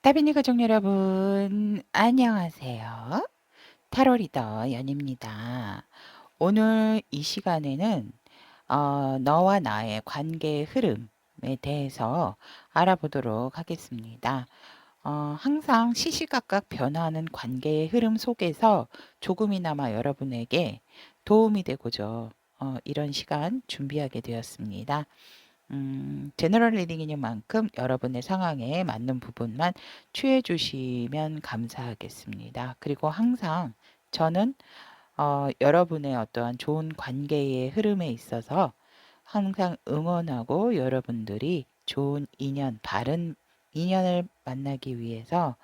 따비니 가족 여러분, 안녕하세요. 타로 리더 연입니다. 오늘 이 시간에는 너와 나의 관계의 흐름에 대해서 알아보도록 하겠습니다. 항상 시시각각 변화하는 관계의 흐름 속에서 조금이나마 여러분에게 도움이 되고자 이런 시간 준비하게 되었습니다. 제너럴 리딩인 만큼 여러분의 상황에 맞는 부분만 취해 주시면 감사하겠습니다. 그리고 항상 저는 여러분의 어떠한 좋은 관계의 흐름에 있어서 항상 응원하고 여러분들이 좋은 인연, 바른 인연을 만나기 위해서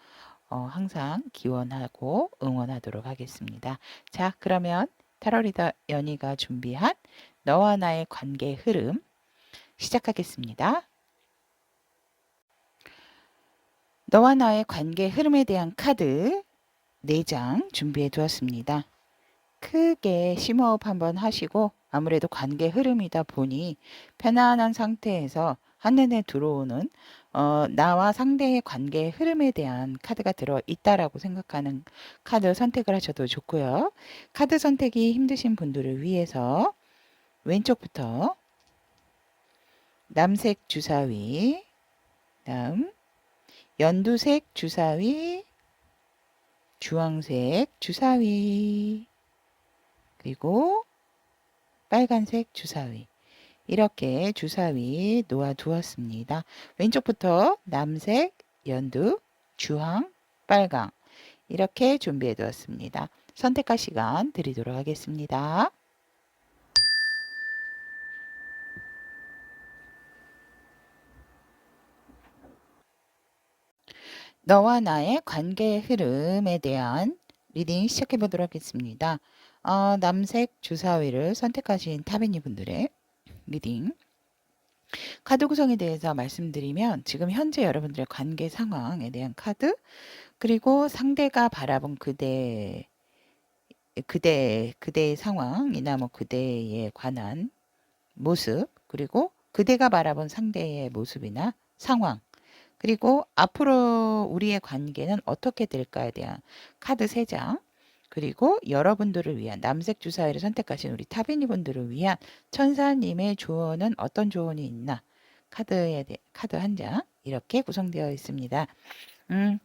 항상 기원하고 응원하도록 하겠습니다. 자, 그러면 타로리더 연희가 준비한 너와 나의 관계 흐름 시작하겠습니다. 너와 나의 관계 흐름에 대한 카드 4장 준비해 두었습니다. 크게 심호흡 한번 하시고 아무래도 관계 흐름이다 보니 편안한 상태에서 한눈에 들어오는 나와 상대의 관계 흐름에 대한 카드가 들어있다라고 생각하는 카드 선택을 하셔도 좋고요. 카드 선택이 힘드신 분들을 위해서 왼쪽부터 남색 주사위, 다음 연두색 주사위, 주황색 주사위, 그리고 빨간색 주사위. 이렇게 주사위 놓아 두었습니다. 왼쪽부터 남색, 연두, 주황, 빨강 이렇게 준비해 두었습니다. 선택할 시간 드리도록 하겠습니다. 너와 나의 관계 흐름에 대한 리딩 시작해 보도록 하겠습니다. 남색 주사위를 선택하신 타베니 분들의 리딩. 카드 구성에 대해서 말씀드리면 지금 현재 여러분들의 관계 상황에 대한 카드, 그리고 상대가 바라본 그대의 상황이나 뭐 그대에 관한 모습, 그리고 그대가 바라본 상대의 모습이나 상황, 그리고 앞으로 우리의 관계는 어떻게 될까에 대한 카드 3장, 그리고 여러분들을 위한 남색 주사위를 선택하신 우리 타비니 분들을 위한 천사님의 조언은 어떤 조언이 있나, 카드 1장 이렇게 구성되어 있습니다. 음,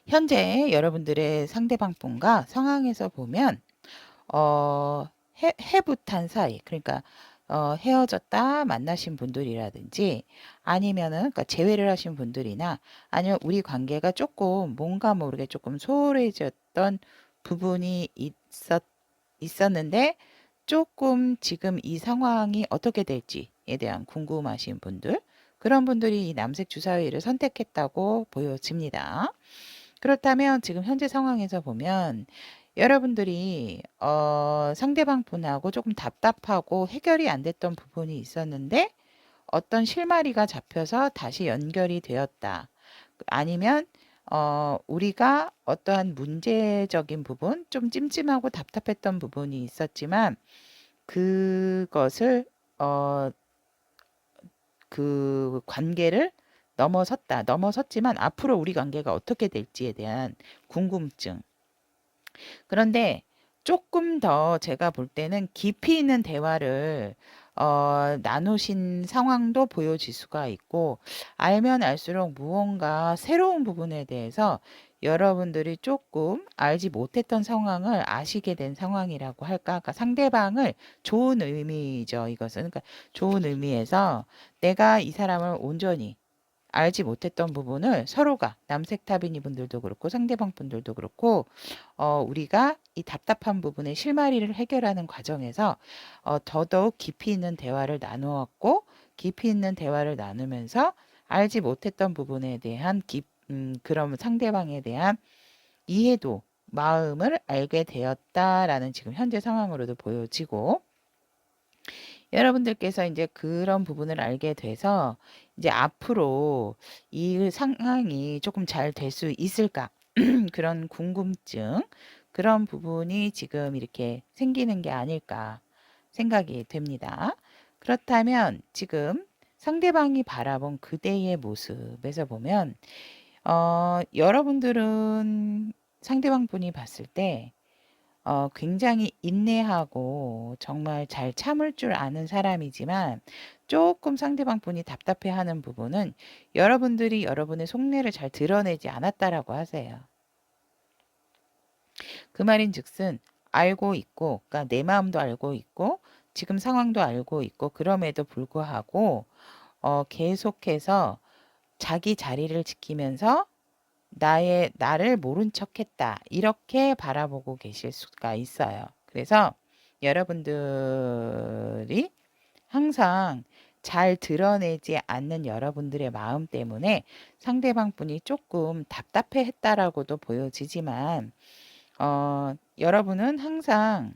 현재 여러분들의 상대방 분과 상황에서 보면 해붓한 사이, 그러니까 헤어졌다 만나신 분들이라든지 아니면은 그러니까 재회를 하신 분들이나 아니면 우리 관계가 조금 뭔가 모르게 조금 소홀해졌던 부분이 있었는데 조금 지금 이 상황이 어떻게 될지에 대한 궁금하신 분들, 그런 분들이 이 남색 주사위를 선택했다고 보여집니다. 그렇다면 지금 현재 상황에서 보면 여러분들이 상대방 분하고 조금 답답하고 해결이 안 됐던 부분이 있었는데 어떤 실마리가 잡혀서 다시 연결이 되었다. 아니면 우리가 어떠한 문제적인 부분, 좀 찜찜하고 답답했던 부분이 있었지만 그것을 어, 그 관계를 넘어섰지만 앞으로 우리 관계가 어떻게 될지에 대한 궁금증. 그런데 조금 더 제가 볼 때는 깊이 있는 대화를 나누신 상황도 보여질 수가 있고, 알면 알수록 무언가 새로운 부분에 대해서 여러분들이 조금 알지 못했던 상황을 아시게 된 상황이라고 할까? 그러니까 상대방을 좋은 의미죠, 이것은. 그러니까 좋은 의미에서 내가 이 사람을 온전히 알지 못했던 부분을 서로가 남색 타비니 분들도 그렇고 상대방 분들도 그렇고 우리가 이 답답한 부분의 실마리를 해결하는 과정에서 더더욱 깊이 있는 대화를 나누었고, 깊이 있는 대화를 나누면서 알지 못했던 부분에 대한 그런 상대방에 대한 이해도, 마음을 알게 되었다라는 지금 현재 상황으로도 보여지고, 여러분들께서 이제 그런 부분을 알게 돼서 이제 앞으로 이 상황이 조금 잘 될 수 있을까? 그런 궁금증, 그런 부분이 지금 이렇게 생기는 게 아닐까 생각이 됩니다. 그렇다면 지금 상대방이 바라본 그대의 모습에서 보면 여러분들은 상대방 분이 봤을 때 굉장히 인내하고 정말 잘 참을 줄 아는 사람이지만 조금 상대방 분이 답답해하는 부분은 여러분들이 여러분의 속내를 잘 드러내지 않았다라고 하세요. 그 말인즉슨 알고 있고, 그러니까 내 마음도 알고 있고, 지금 상황도 알고 있고, 그럼에도 불구하고 계속해서 자기 자리를 지키면서 나를 모른 척했다. 이렇게 바라보고 계실 수가 있어요. 그래서 여러분들이 항상 잘 드러내지 않는 여러분들의 마음 때문에 상대방 분이 조금 답답해 했다라고도 보여지지만, 여러분은 항상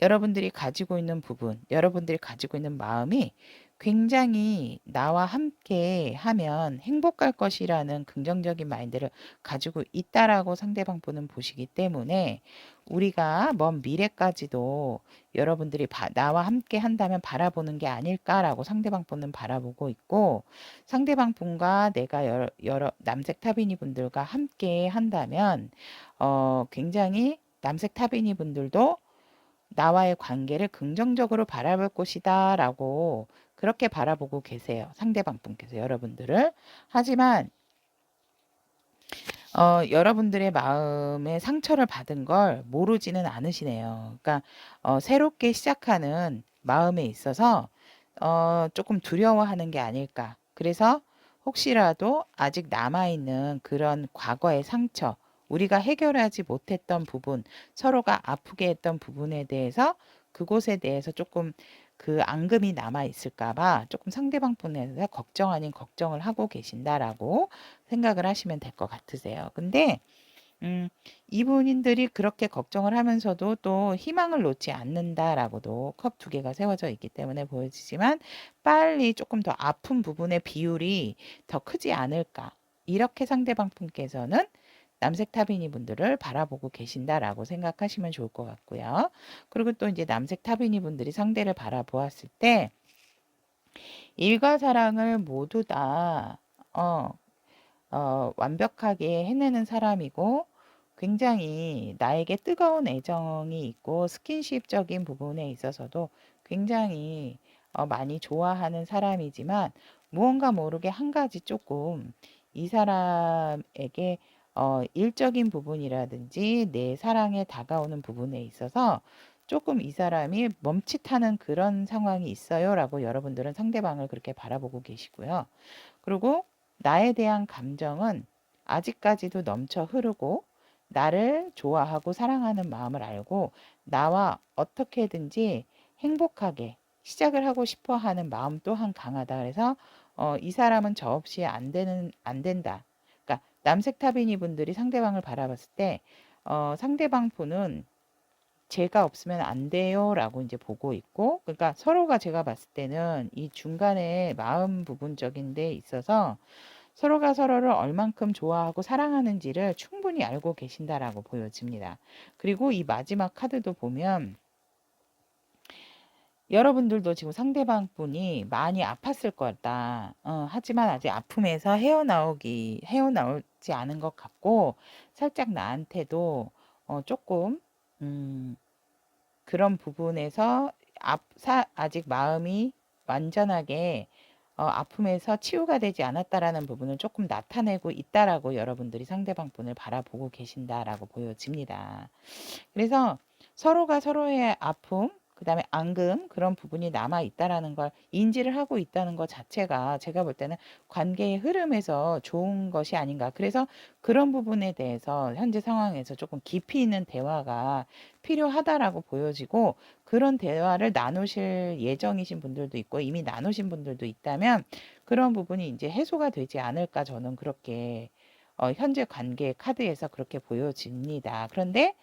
여러분들이 가지고 있는 부분, 여러분들이 가지고 있는 마음이 굉장히 나와 함께 하면 행복할 것이라는 긍정적인 마인드를 가지고 있다라고 상대방 분은 보시기 때문에 우리가 먼 미래까지도 여러분들이 나와 함께 한다면 바라보는 게 아닐까라고 상대방 분은 바라보고 있고, 상대방 분과 내가 여러 남색 타비니 분들과 함께 한다면 굉장히 남색 타비니 분들도 나와의 관계를 긍정적으로 바라볼 것이다 라고 그렇게 바라보고 계세요. 상대방 분께서 여러분들을. 하지만 여러분들의 마음에 상처를 받은 걸 모르지는 않으시네요. 그러니까 새롭게 시작하는 마음에 있어서 조금 두려워하는 게 아닐까. 그래서 혹시라도 아직 남아있는 그런 과거의 상처, 우리가 해결하지 못했던 부분, 서로가 아프게 했던 부분에 대해서 그곳에 대해서 조금 그 앙금이 남아 있을까봐 조금 상대방 분에서 걱정 아닌 걱정을 하고 계신다라고 생각을 하시면 될 것 같으세요. 근데 음, 이분들이 그렇게 걱정을 하면서도 또 희망을 놓지 않는다라고도 컵 두 개가 세워져 있기 때문에 보여지지만 빨리 조금 더 아픈 부분의 비율이 더 크지 않을까. 이렇게 상대방 분께서는 남색 타비니 분들을 바라보고 계신다라고 생각하시면 좋을 것 같고요. 그리고 또 이제 남색 타비니 분들이 상대를 바라보았을 때 일과 사랑을 모두 다 완벽하게 해내는 사람이고 굉장히 나에게 뜨거운 애정이 있고 스킨십적인 부분에 있어서도 굉장히 많이 좋아하는 사람이지만 무언가 모르게 한 가지 조금 이 사람에게 일적인 부분이라든지 내 사랑에 다가오는 부분에 있어서 조금 이 사람이 멈칫하는 그런 상황이 있어요라고 여러분들은 상대방을 그렇게 바라보고 계시고요. 그리고 나에 대한 감정은 아직까지도 넘쳐 흐르고 나를 좋아하고 사랑하는 마음을 알고 나와 어떻게든지 행복하게 시작을 하고 싶어 하는 마음 또한 강하다. 그래서 이 사람은 저 없이 안 된다. 그러니까 남색 타비니 분들이 상대방을 바라봤을 때 상대방 분은 제가 없으면 안 돼요라고 이제 보고 있고, 그러니까 서로가 제가 봤을 때는 이 중간에 마음 부분적인 데 있어서 서로가 서로를 얼만큼 좋아하고 사랑하는지를 충분히 알고 계신다라고 보여집니다. 그리고 이 마지막 카드도 보면 여러분들도 지금 상대방 분이 많이 아팠을 거다. 하지만 아직 아픔에서 헤어나오지 않은 것 같고, 살짝 나한테도 조금 음, 그런 부분에서 아직 마음이 완전하게 아픔에서 치유가 되지 않았다라는 부분을 조금 나타내고 있다라고 여러분들이 상대방 분을 바라보고 계신다라고 보여집니다. 그래서 서로가 서로의 아픔, 그다음에 앙금 그런 부분이 남아 있다라는 걸 인지를 하고 있다는 것 자체가 제가 볼 때는 관계의 흐름에서 좋은 것이 아닌가. 그래서 그런 부분에 대해서 현재 상황에서 조금 깊이 있는 대화가 필요하다라고 보여지고 그런 대화를 나누실 예정이신 분들도 있고 이미 나누신 분들도 있다면 그런 부분이 이제 해소가 되지 않을까 저는 그렇게 현재 관계 카드에서 그렇게 보여집니다. 그런데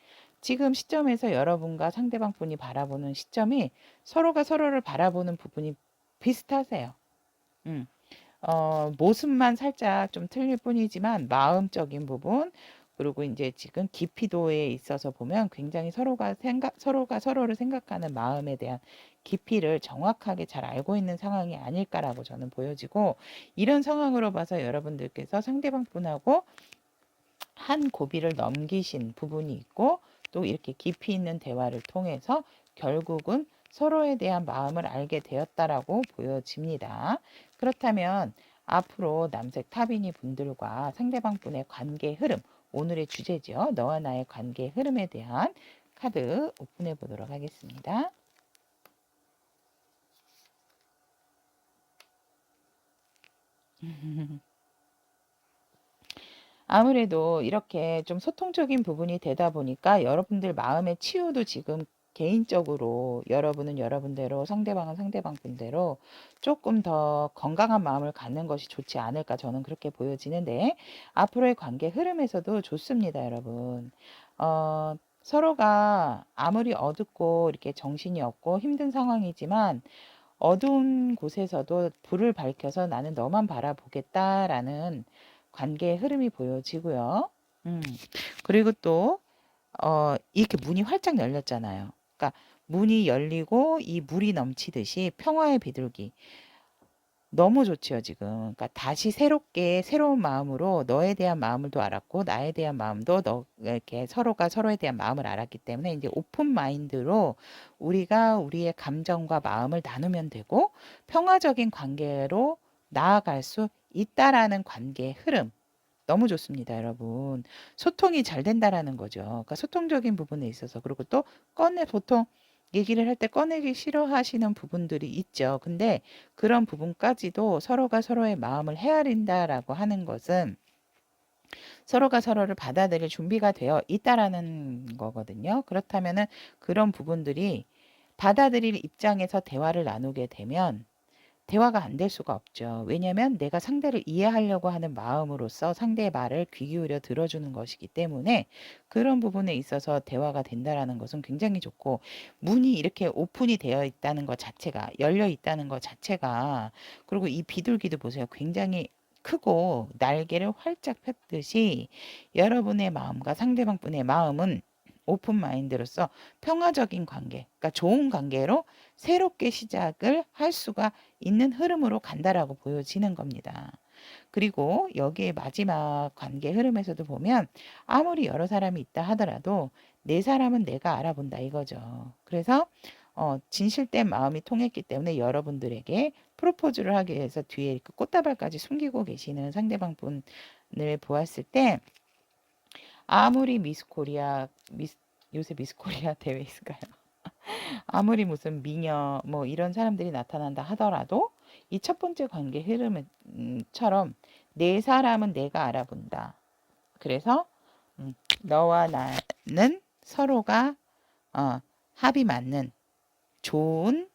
지금 시점에서 여러분과 상대방 분이 바라보는 시점이 서로가 서로를 바라보는 부분이 비슷하세요. 모습만 살짝 좀 틀릴 뿐이지만 마음적인 부분, 그리고 이제 지금 깊이도에 있어서 보면 굉장히 서로가 서로를 생각하는 마음에 대한 깊이를 정확하게 잘 알고 있는 상황이 아닐까라고 저는 보여지고, 이런 상황으로 봐서 여러분들께서 상대방 분하고 한 고비를 넘기신 부분이 있고, 또 이렇게 깊이 있는 대화를 통해서 결국은 서로에 대한 마음을 알게 되었다라고 보여집니다. 그렇다면 앞으로 남색 타비니 분들과 상대방 분의 관계 흐름, 오늘의 주제죠. 너와 나의 관계 흐름에 대한 카드 오픈해 보도록 하겠습니다. 아무래도 이렇게 좀 소통적인 부분이 되다 보니까 여러분들 마음의 치유도 지금 개인적으로 여러분은 여러분대로 상대방은 상대방 분대로 조금 더 건강한 마음을 갖는 것이 좋지 않을까, 저는 그렇게 보여지는데, 앞으로의 관계 흐름에서도 좋습니다, 여러분. 서로가 아무리 어둡고 이렇게 정신이 없고 힘든 상황이지만 어두운 곳에서도 불을 밝혀서 나는 너만 바라보겠다라는 관계의 흐름이 보여지고요. 음, 그리고 또, 이렇게 문이 활짝 열렸잖아요. 그러니까 문이 열리고 이 물이 넘치듯이 평화의 비둘기. 너무 좋지요, 지금. 그러니까 다시 새롭게 새로운 마음으로 너에 대한 마음을 또 알았고 나에 대한 마음도 이렇게 서로가 서로에 대한 마음을 알았기 때문에 이제 오픈 마인드로 우리가 우리의 감정과 마음을 나누면 되고 평화적인 관계로 나아갈 수 있다라는 관계의 흐름. 너무 좋습니다, 여러분. 소통이 잘 된다라는 거죠. 그러니까 소통적인 부분에 있어서, 그리고 또 보통 얘기를 할 때 꺼내기 싫어하시는 부분들이 있죠. 근데 그런 부분까지도 서로가 서로의 마음을 헤아린다라고 하는 것은 서로가 서로를 받아들일 준비가 되어 있다라는 거거든요. 그렇다면은 그런 부분들이 받아들일 입장에서 대화를 나누게 되면 대화가 안 될 수가 없죠. 왜냐하면 내가 상대를 이해하려고 하는 마음으로서 상대의 말을 귀 기울여 들어주는 것이기 때문에 그런 부분에 있어서 대화가 된다라는 것은 굉장히 좋고, 문이 이렇게 오픈이 되어 있다는 것 자체가, 열려 있다는 것 자체가, 그리고 이 비둘기도 보세요. 굉장히 크고 날개를 활짝 폈듯이 여러분의 마음과 상대방 분의 마음은 오픈 마인드로서 평화적인 관계, 그러니까 좋은 관계로 새롭게 시작을 할 수가 있는 흐름으로 간다라고 보여지는 겁니다. 그리고 여기에 마지막 관계 흐름에서도 보면 아무리 여러 사람이 있다 하더라도 내 사람은 내가 알아본다 이거죠. 그래서 진실된 마음이 통했기 때문에 여러분들에게 프로포즈를 하기 위해서 뒤에 그 꽃다발까지 숨기고 계시는 상대방 분을 보았을 때, 아무리 요새 미스 코리아 대회 있을까요? 아무리 무슨 미녀 뭐 이런 사람들이 나타난다 하더라도 이 첫 번째 관계 흐름처럼 내 사람은 내가 알아본다. 그래서 너와 나는 서로가 합이 맞는 좋은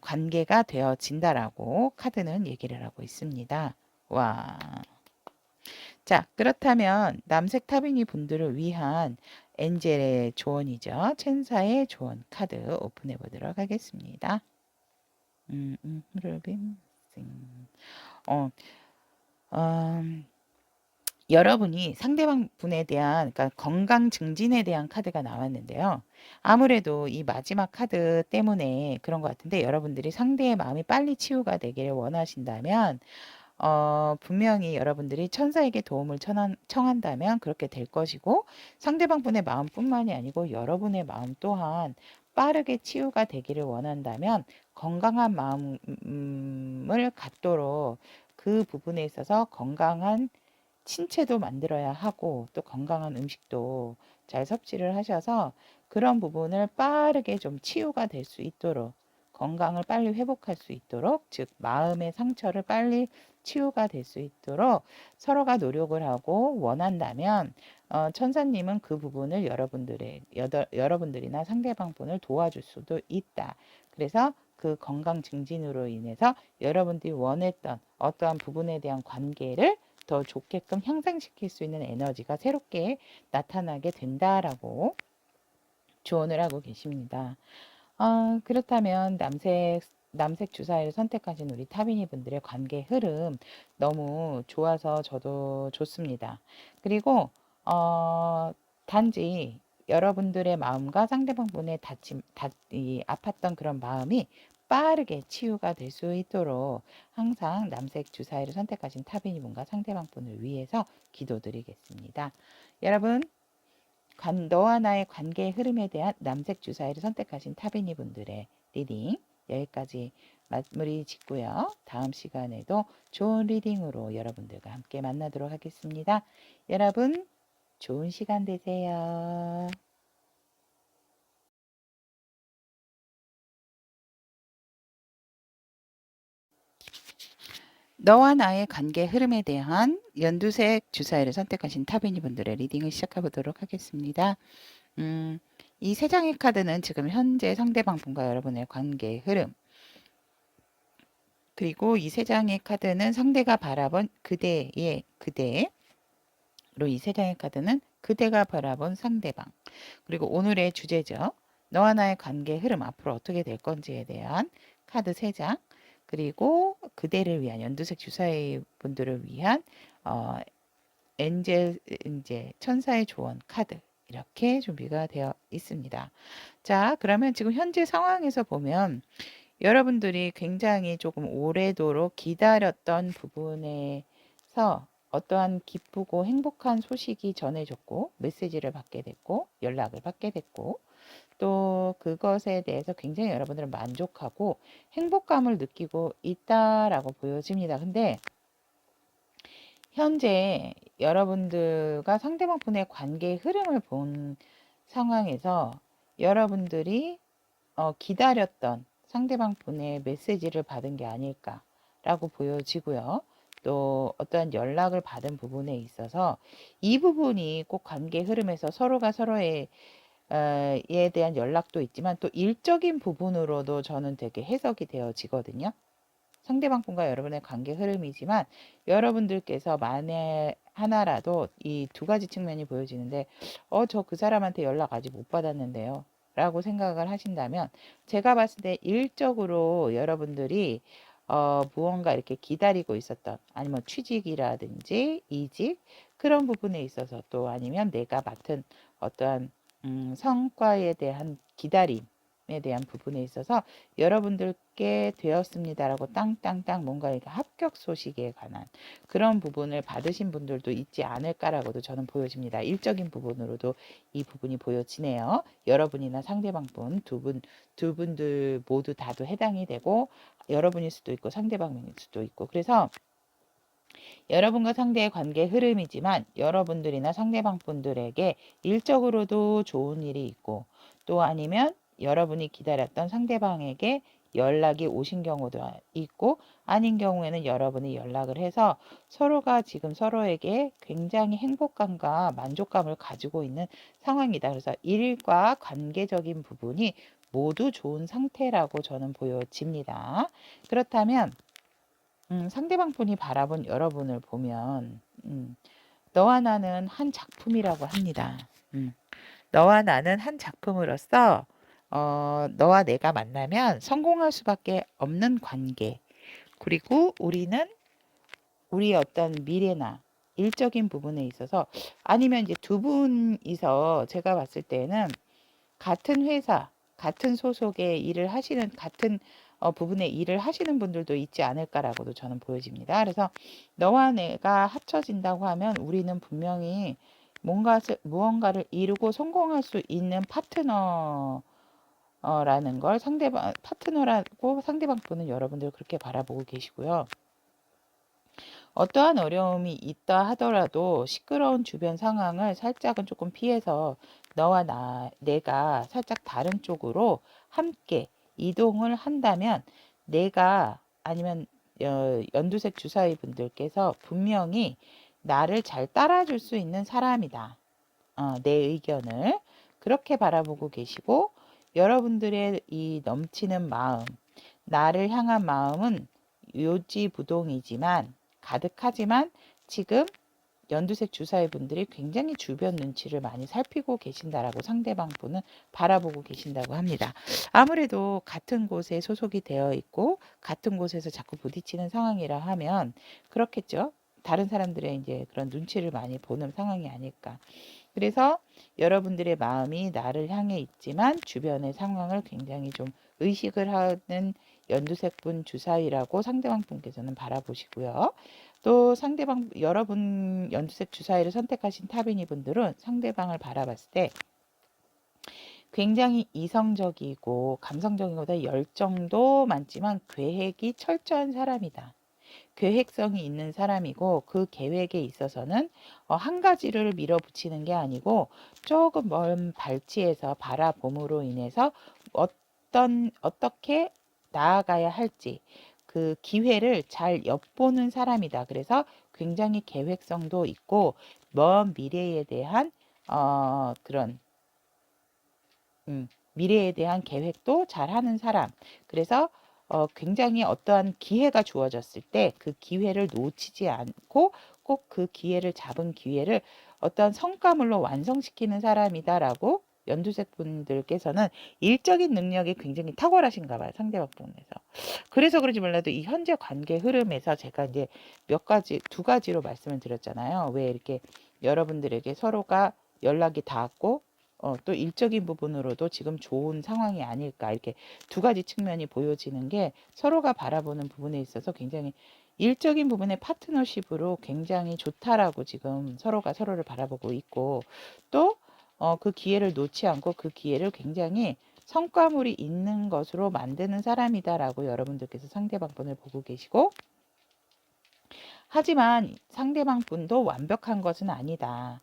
관계가 되어진다라고 카드는 얘기를 하고 있습니다. 와. 자, 그렇다면 남색 타비니 분들을 위한 엔젤의 조언이죠. 천사의 조언 카드 오픈해 보도록 하겠습니다. 루빈, 어, 음, 여러분이 상대방 분에 대한, 그러니까 건강 증진에 대한 카드가 나왔는데요. 아무래도 이 마지막 카드 때문에 그런 것 같은데, 여러분들이 상대의 마음이 빨리 치유가 되기를 원하신다면 분명히 여러분들이 천사에게 도움을 청한다면 그렇게 될 것이고, 상대방 분의 마음뿐만이 아니고 여러분의 마음 또한 빠르게 치유가 되기를 원한다면 건강한 마음을 갖도록 그 부분에 있어서 건강한 신체도 만들어야 하고 또 건강한 음식도 잘 섭취를 하셔서 그런 부분을 빠르게 좀 치유가 될 수 있도록, 건강을 빨리 회복할 수 있도록, 즉 마음의 상처를 빨리 치유가 될 수 있도록 서로가 노력을 하고 원한다면 천사님은 그 부분을 여러분들이나 상대방 분을 도와줄 수도 있다. 그래서 그 건강 증진으로 인해서 여러분들이 원했던 어떠한 부분에 대한 관계를 더 좋게끔 향상시킬 수 있는 에너지가 새롭게 나타나게 된다라고 조언을 하고 계십니다. 그렇다면 남색 주사위를 선택하신 우리 타비니 분들의 관계 흐름 너무 좋아서 저도 좋습니다. 그리고 단지 여러분들의 마음과 상대방 분의 이 아팠던 그런 마음이 빠르게 치유가 될 수 있도록 항상 남색 주사위를 선택하신 타비니 분과 상대방 분을 위해서 기도드리겠습니다. 여러분, 너와 나의 관계의 흐름에 대한 남색 주사위를 선택하신 타비니 분들의 리딩 여기까지 마무리 짓고요. 다음 시간에도 좋은 리딩으로 여러분들과 함께 만나도록 하겠습니다. 여러분, 좋은 시간 되세요. 너와 나의 관계 흐름에 대한 연두색 주사위를 선택하신 타비니 분들의 리딩을 시작해 보도록 하겠습니다. 이 세 장의 카드는 지금 현재 상대방 분과 여러분의 관계의 흐름, 그리고 이 세 장의 카드는 상대가 바라본 그대로 이 세 장의 카드는 그대가 바라본 상대방, 그리고 오늘의 주제죠. 너와 나의 관계 흐름 앞으로 어떻게 될 건지에 대한 카드 3장, 그리고 그대를 위한 연두색 주사위 분들을 위한 엔젤 이제 천사의 조언 카드 이렇게 준비가 되어 있습니다. 자, 그러면 지금 현재 상황에서 보면 여러분들이 굉장히 조금 오래도록 기다렸던 부분에서 어떠한 기쁘고 행복한 소식이 전해졌고 메시지를 받게 됐고 연락을 받게 됐고 또 그것에 대해서 굉장히 여러분들은 만족하고 행복감을 느끼고 있다라고 보여집니다. 근데 현재 여러분들과 상대방 분의 관계의 흐름을 본 상황에서 여러분들이 기다렸던 상대방 분의 메시지를 받은 게 아닐까라고 보여지고요. 또 어떠한 연락을 받은 부분에 있어서 이 부분이 꼭 관계 흐름에서 서로가 서로에 대한 연락도 있지만 또 일적인 부분으로도 저는 되게 해석이 되어지거든요. 상대방 분과 여러분의 관계 흐름이지만 여러분들께서 만에 하나라도 이 두 가지 측면이 보여지는데 저 그 사람한테 연락 아직 못 받았는데요 라고 생각을 하신다면 제가 봤을 때 일적으로 여러분들이 무언가 이렇게 기다리고 있었던 아니면 취직이라든지 이직 그런 부분에 있어서 또 아니면 내가 맡은 어떠한 성과에 대한 기다림에 대한 부분에 있어서 여러분들께 되었습니다라고 땅땅땅 뭔가 합격 소식에 관한 그런 부분을 받으신 분들도 있지 않을까라고도 저는 보여집니다. 일적인 부분으로도 이 부분이 보여지네요. 여러분이나 상대방 분 두 분들 모두 다도 해당이 되고 여러분일 수도 있고 상대방일 수도 있고 그래서 여러분과 상대의 관계 흐름이지만 여러분들이나 상대방 분들에게 일적으로도 좋은 일이 있고 또 아니면 여러분이 기다렸던 상대방에게 연락이 오신 경우도 있고 아닌 경우에는 여러분이 연락을 해서 서로가 지금 서로에게 굉장히 행복감과 만족감을 가지고 있는 상황이다. 그래서 일과 관계적인 부분이 모두 좋은 상태라고 저는 보여집니다. 그렇다면 상대방 분이 바라본 여러분을 보면 너와 나는 한 작품이라고 합니다. 너와 나는 한 작품으로서 너와 내가 만나면 성공할 수밖에 없는 관계. 그리고 우리는 우리의 어떤 미래나 일적인 부분에 있어서 아니면 이제 두 분이서 제가 봤을 때는 같은 회사, 같은 소속의 일을 하시는 같은 부분의 일을 하시는 분들도 있지 않을까라고도 저는 보여집니다. 그래서 너와 내가 합쳐진다고 하면 우리는 분명히 무언가를 이루고 성공할 수 있는 파트너라는 걸 파트너라고 상대방 분은 여러분들 그렇게 바라보고 계시고요. 어떠한 어려움이 있다 하더라도 시끄러운 주변 상황을 살짝은 조금 피해서 내가 살짝 다른 쪽으로 함께 이동을 한다면 내가 아니면 연두색 주사위 분들께서 분명히 나를 잘 따라줄 수 있는 사람이다. 내 의견을 그렇게 바라보고 계시고 여러분들의 이 넘치는 마음, 나를 향한 마음은 요지부동이지만 가득하지만 지금 연두색 주사위 분들이 굉장히 주변 눈치를 많이 살피고 계신다라고 상대방 분은 바라보고 계신다고 합니다. 아무래도 같은 곳에 소속이 되어 있고 같은 곳에서 자꾸 부딪히는 상황이라 하면 그렇겠죠. 다른 사람들의 이제 그런 눈치를 많이 보는 상황이 아닐까. 그래서 여러분들의 마음이 나를 향해 있지만 주변의 상황을 굉장히 좀 의식을 하는 연두색분 주사위라고 상대방 분께서는 바라보시고요. 또 상대방 여러분 연두색 주사위를 선택하신 타비니 분들은 상대방을 바라봤을 때 굉장히 이성적이고 감성적이고보다 열정도 많지만 계획이 철저한 사람이다. 계획성이 있는 사람이고 그 계획에 있어서는 한 가지를 밀어붙이는 게 아니고 조금 먼 발치에서 바라봄으로 인해서 어떻게 나아가야 할지 그 기회를 잘 엿보는 사람이다. 그래서 굉장히 계획성도 있고 먼 미래에 대한 그런 미래에 대한 계획도 잘하는 사람. 그래서 굉장히 어떠한 기회가 주어졌을 때 그 기회를 놓치지 않고 꼭 그 기회를 잡은 기회를 어떠한 성과물로 완성시키는 사람이다라고 연두색 분들께서는 일적인 능력이 굉장히 탁월하신가 봐요. 상대방 부분에서. 그래서 그런지 몰라도 이 현재 관계 흐름에서 제가 이제 두 가지로 말씀을 드렸잖아요. 왜 이렇게 여러분들에게 서로가 연락이 닿았고 또 일적인 부분으로도 지금 좋은 상황이 아닐까 이렇게 두 가지 측면이 보여지는 게 서로가 바라보는 부분에 있어서 굉장히 일적인 부분의 파트너십으로 굉장히 좋다라고 지금 서로가 서로를 바라보고 있고 또 그 기회를 놓지 않고 그 기회를 굉장히 성과물이 있는 것으로 만드는 사람이다라고 여러분들께서 상대방 분을 보고 계시고 하지만 상대방 분도 완벽한 것은 아니다.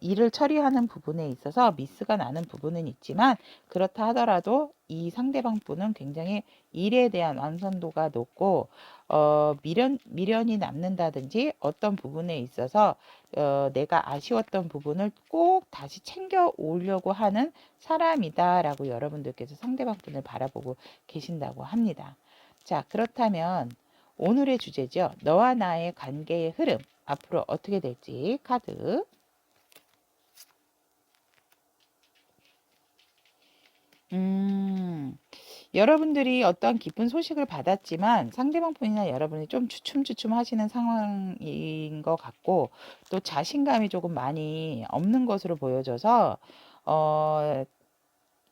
일을 처리하는 부분에 있어서 미스가 나는 부분은 있지만 그렇다 하더라도 이 상대방 분은 굉장히 일에 대한 완성도가 높고 미련이 남는다든지 어떤 부분에 있어서 내가 아쉬웠던 부분을 꼭 다시 챙겨 오려고 하는 사람이다라고 여러분들께서 상대방 분을 바라보고 계신다고 합니다. 자, 그렇다면 오늘의 주제죠. 너와 나의 관계의 흐름. 앞으로 어떻게 될지 카드. 여러분들이 어떠한 기쁜 소식을 받았지만 상대방 분이나 여러분이 좀 주춤주춤 하시는 상황인 것 같고 또 자신감이 조금 많이 없는 것으로 보여져서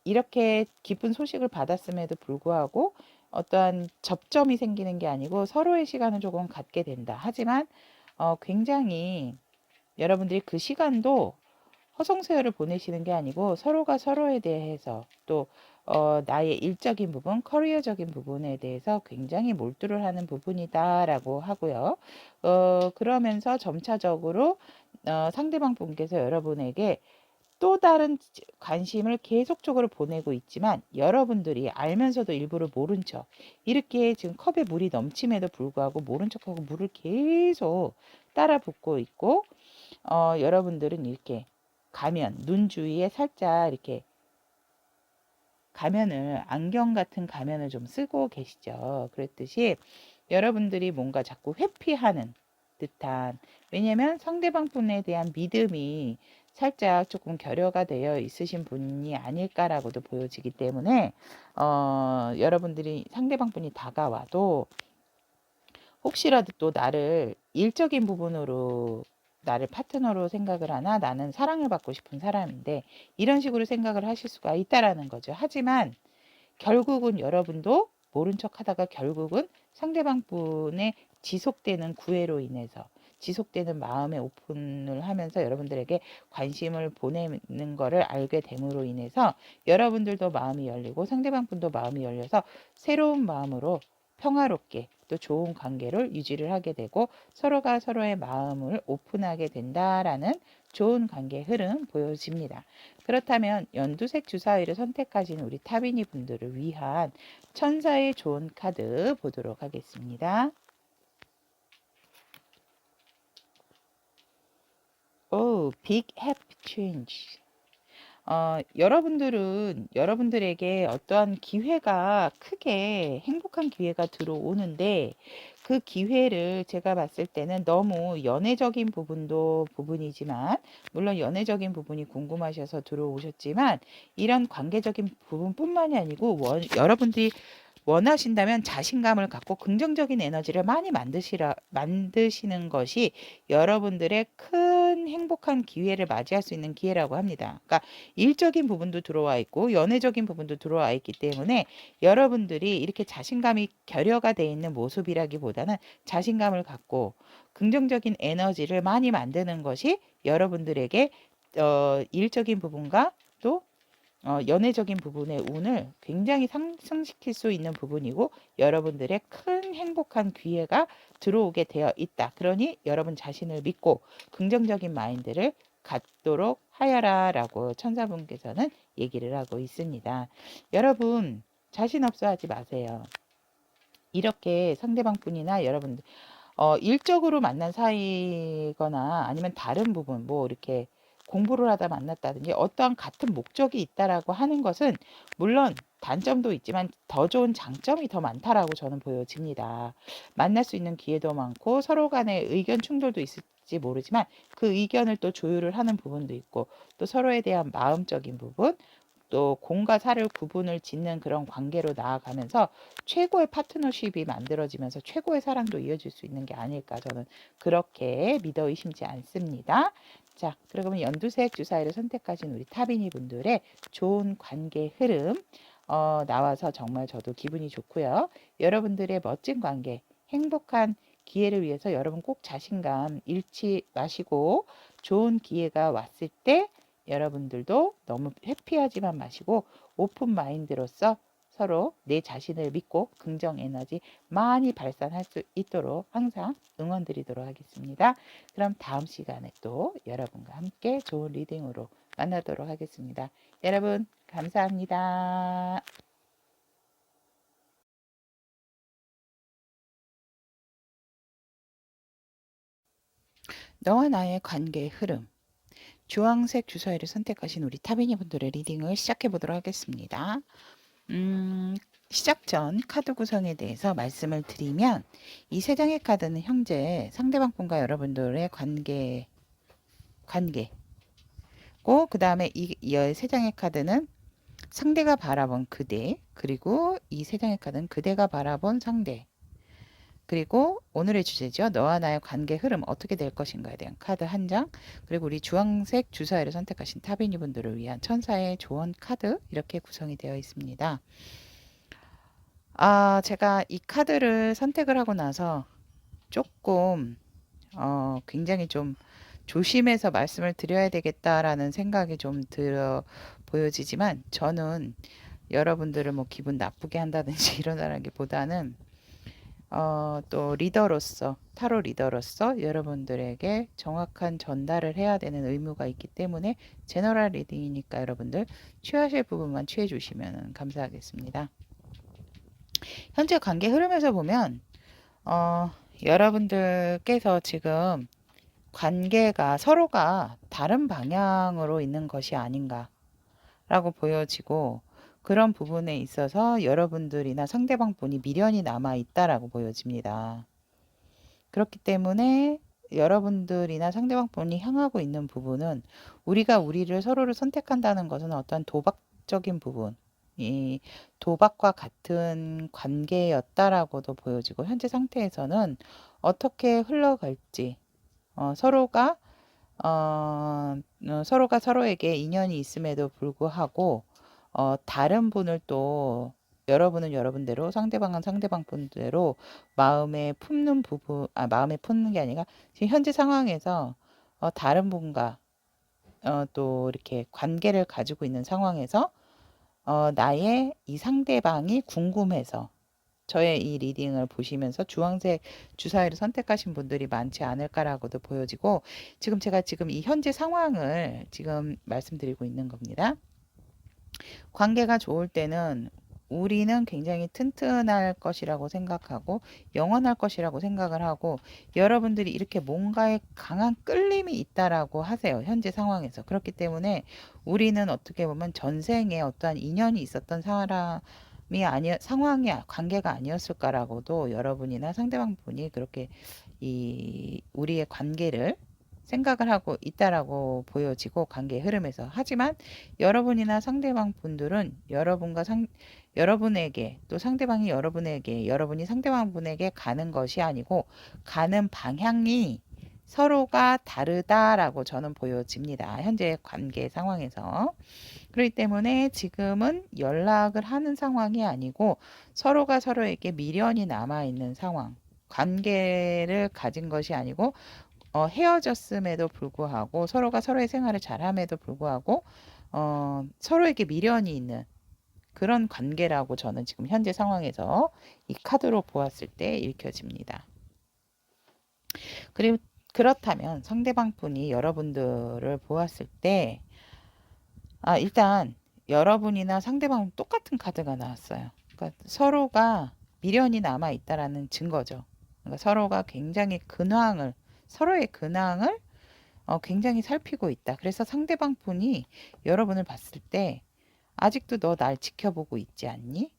이렇게 기쁜 소식을 받았음에도 불구하고 어떠한 접점이 생기는 게 아니고 서로의 시간을 조금 갖게 된다. 하지만 굉장히 여러분들이 그 시간도 허송세월을 보내시는 게 아니고 서로가 서로에 대해서 또 나의 일적인 부분, 커리어적인 부분에 대해서 굉장히 몰두를 하는 부분이다라고 하고요. 그러면서 점차적으로 상대방 분께서 여러분에게 또 다른 관심을 계속적으로 보내고 있지만 여러분들이 알면서도 일부러 모른 척 이렇게 지금 컵에 물이 넘침에도 불구하고 모른 척하고 물을 계속 따라 붓고 있고 여러분들은 이렇게 눈 주위에 살짝 이렇게 안경 같은 가면을 좀 쓰고 계시죠. 그랬듯이 여러분들이 뭔가 자꾸 회피하는 듯한 왜냐면 상대방 분에 대한 믿음이 살짝 조금 결여가 되어 있으신 분이 아닐까라고도 보여지기 때문에 여러분들이 상대방 분이 다가와도 혹시라도 또 나를 일적인 부분으로 나를 파트너로 생각을 하나 나는 사랑을 받고 싶은 사람인데 이런 식으로 생각을 하실 수가 있다라는 거죠. 하지만 결국은 여러분도 모른 척 하다가 결국은 상대방 분의 지속되는 구애로 인해서 지속되는 마음의 오픈을 하면서 여러분들에게 관심을 보내는 거를 알게 됨으로 인해서 여러분들도 마음이 열리고 상대방 분도 마음이 열려서 새로운 마음으로 평화롭게 또 좋은 관계를 유지를 하게 되고 서로가 서로의 마음을 오픈하게 된다라는 좋은 관계 흐름 보여집니다. 그렇다면 연두색 주사위를 선택하신 우리 타비니 분들을 위한 천사의 좋은 카드 보도록 하겠습니다. 오, 빅 해피 체인지. 여러분들에게 어떠한 기회가 크게 행복한 기회가 들어오는데 그 기회를 제가 봤을 때는 너무 연애적인 부분이지만 물론 연애적인 부분이 궁금하셔서 들어오셨지만 이런 관계적인 부분뿐만이 아니고 여러분들이 원하신다면 자신감을 갖고 긍정적인 에너지를 많이 만드시는 것이 여러분들의 큰 행복한 기회를 맞이할 수 있는 기회라고 합니다. 그러니까 일적인 부분도 들어와 있고 연애적인 부분도 들어와 있기 때문에 여러분들이 이렇게 자신감이 결여가 돼 있는 모습이라기보다는 자신감을 갖고 긍정적인 에너지를 많이 만드는 것이 여러분들에게 일적인 부분과 또 연애적인 부분의 운을 굉장히 상승시킬 수 있는 부분이고 여러분들의 큰 행복한 기회가 들어오게 되어 있다. 그러니 여러분 자신을 믿고 긍정적인 마인드를 갖도록 하여라라고 천사분께서는 얘기를 하고 있습니다. 여러분 자신 없어 하지 마세요. 이렇게 상대방 분이나 여러분들 일적으로 만난 사이거나 아니면 다른 부분 뭐 이렇게 공부를 하다 만났다든지 어떠한 같은 목적이 있다라고 하는 것은 물론 단점도 있지만 더 좋은 장점이 더 많다라고 저는 보여집니다. 만날 수 있는 기회도 많고 서로 간의 의견 충돌도 있을지 모르지만 그 의견을 또 조율을 하는 부분도 있고 또 서로에 대한 마음적인 부분 또 공과 사를 구분을 짓는 그런 관계로 나아가면서 최고의 파트너십이 만들어지면서 최고의 사랑도 이어질 수 있는 게 아닐까 저는 그렇게 믿어 의심치 않습니다. 자, 그러면 연두색 주사위를 선택하신 우리 타비니 분들의 좋은 관계 흐름 나와서 정말 저도 기분이 좋고요. 여러분들의 멋진 관계, 행복한 기회를 위해서 여러분 꼭 자신감 잃지 마시고 좋은 기회가 왔을 때 여러분들도 너무 회피하지만 마시고 오픈 마인드로서 서로 내 자신을 믿고 긍정 에너지 많이 발산할 수 있도록 항상 응원드리도록 하겠습니다. 그럼 다음 시간에 또 여러분과 함께 좋은 리딩으로 만나도록 하겠습니다. 여러분 감사합니다. 너와 나의 관계의 흐름 주황색 주사위를 선택하신 우리 타비니 분들의 리딩을 시작해 보도록 하겠습니다. 시작 전 카드 구성에 대해서 말씀을 드리면 이 세 장의 카드는 현재 상대방 분과 여러분들의 관계고 그 다음에 이 세 장의 카드는 상대가 바라본 그대 그리고 이 세 장의 카드는 그대가 바라본 상대 그리고 오늘의 주제죠. 너와 나의 관계 흐름 어떻게 될 것인가에 대한 카드 한 장, 그리고 우리 주황색 주사위를 선택하신 타비니 분들을 위한 천사의 조언 카드 이렇게 구성이 되어 있습니다. 제가 이 카드를 선택을 하고 나서 조금 굉장히 좀 조심해서 말씀을 드려야 되겠다라는 생각이 좀 들어 보여지지만 저는 여러분들을 뭐 기분 나쁘게 한다든지 이러다라기보다는 또 리더로서 타로 리더로서 여러분들에게 정확한 전달을 해야 되는 의무가 있기 때문에 제너럴 리딩이니까 여러분들 취하실 부분만 취해 주시면 감사하겠습니다. 현재 관계 흐름에서 보면 여러분들께서 지금 관계가 서로가 다른 방향으로 있는 것이 아닌가라고 보여지고 그런 부분에 있어서 여러분들이나 상대방 분이 미련이 남아 있다라고 보여집니다. 그렇기 때문에 여러분들이나 상대방 분이 향하고 있는 부분은 우리가 우리를 서로를 선택한다는 것은 어떤 도박적인 부분, 이 도박과 같은 관계였다라고도 보여지고 현재 상태에서는 어떻게 흘러갈지 서로가 서로가 서로에게 인연이 있음에도 불구하고 다른 분을 또 여러분은 여러분대로 상대방은 상대방 분대로 마음에 품는 부분 마음에 품는 게 아니라 지금 현재 상황에서 다른 분과 또 이렇게 관계를 가지고 있는 상황에서 나의 이 상대방이 궁금해서 저의 이 리딩을 보시면서 주황색 주사위를 선택하신 분들이 많지 않을까라고도 보여지고 지금 제가 지금 이 현재 상황을 지금 말씀드리고 있는 겁니다. 관계가 좋을 때는 우리는 굉장히 튼튼할 것이라고 생각하고 영원할 것이라고 생각을 하고 여러분들이 이렇게 뭔가에 강한 끌림이 있다라고 하세요. 현재 상황에서. 그렇기 때문에 우리는 어떻게 보면 전생에 어떠한 인연이 있었던 상황이 관계가 아니었을까라고도 여러분이나 상대방 분이 그렇게 우리의 관계를 생각을 하고 있다라고 보여지고 관계 흐름에서. 하지만 여러분이나 상대방 분들은 여러분에게 또 상대방이 여러분에게 여러분이 상대방 분에게 가는 것이 아니고 가는 방향이 서로가 다르다라고 저는 보여집니다. 현재 관계 상황에서. 그렇기 때문에 지금은 연락을 하는 상황이 아니고 서로가 서로에게 미련이 남아있는 상황. 관계를 가진 것이 아니고 헤어졌음에도 불구하고 서로가 서로의 생활을 잘함에도 불구하고 서로에게 미련이 있는 그런 관계라고 저는 지금 현재 상황에서 이 카드로 보았을 때 읽혀집니다. 그리고 그렇다면 상대방 분이 여러분들을 보았을 때 일단 여러분이나 상대방은 똑같은 카드가 나왔어요. 그러니까 서로가 미련이 남아 있다라는 증거죠. 그러니까 서로가 굉장히 서로의 근황을 굉장히 살피고 있다. 그래서 상대방 분이 여러분을 봤을 때 아직도 너 날 지켜보고 있지 않니?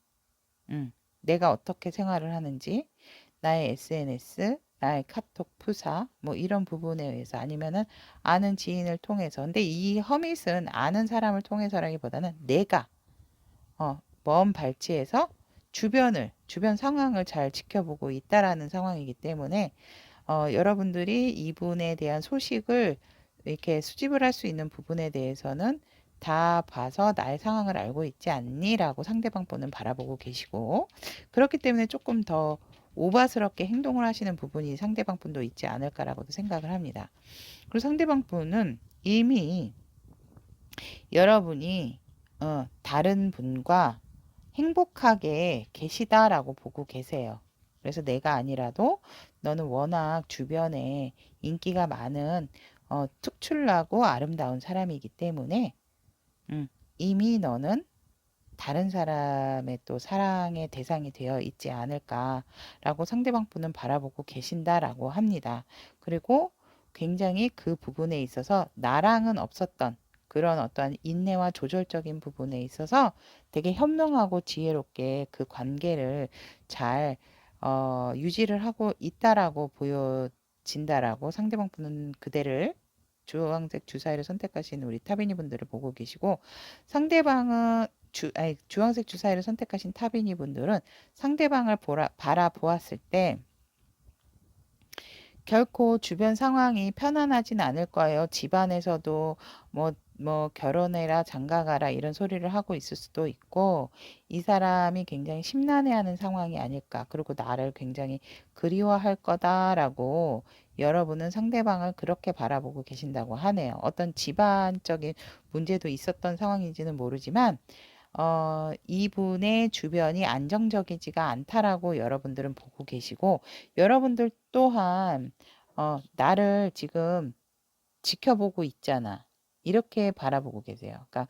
내가 어떻게 생활을 하는지, 나의 SNS, 나의 카톡 프사, 뭐 이런 부분에 의해서 아니면은 아는 지인을 통해서. 근데 이 허밋은 아는 사람을 통해서라기보다는 내가 먼 발치에서 주변 상황을 잘 지켜보고 있다라는 상황이기 때문에 여러분들이 이분에 대한 소식을 이렇게 수집을 할 수 있는 부분에 대해서는 다 봐서 나의 상황을 알고 있지 않니? 라고 상대방 분은 바라보고 계시고, 그렇기 때문에 조금 더 오바스럽게 행동을 하시는 부분이 상대방 분도 있지 않을까라고도 생각을 합니다. 그리고 상대방 분은 이미 여러분이 다른 분과 행복하게 계시다라고 보고 계세요. 그래서 내가 아니라도 너는 워낙 주변에 인기가 많은 특출나고 아름다운 사람이기 때문에 이미 너는 다른 사람의 또 사랑의 대상이 되어 있지 않을까라고 상대방 분은 바라보고 계신다라고 합니다. 그리고 굉장히 그 부분에 있어서 나랑은 없었던 그런 어떠한 인내와 조절적인 부분에 있어서 되게 현명하고 지혜롭게 그 관계를 잘 유지를 하고 있다라고 보여진다라고 상대방 분은 그대를 주황색 주사위를 선택하신 우리 타비니 분들을 보고 계시고, 상대방은 주황색 주사위를 선택하신 타비니 분들은 상대방을 바라보았을 때 결코 주변 상황이 편안하진 않을 거예요. 집안에서도 결혼해라, 장가가라 이런 소리를 하고 있을 수도 있고, 이 사람이 굉장히 심란해하는 상황이 아닐까. 그리고 나를 굉장히 그리워할 거다라고 여러분은 상대방을 그렇게 바라보고 계신다고 하네요. 어떤 집안적인 문제도 있었던 상황인지는 모르지만, 이분의 주변이 안정적이지가 않다라고 여러분들은 보고 계시고, 여러분들 또한 나를 지금 지켜보고 있잖아. 이렇게 바라보고 계세요. 그러니까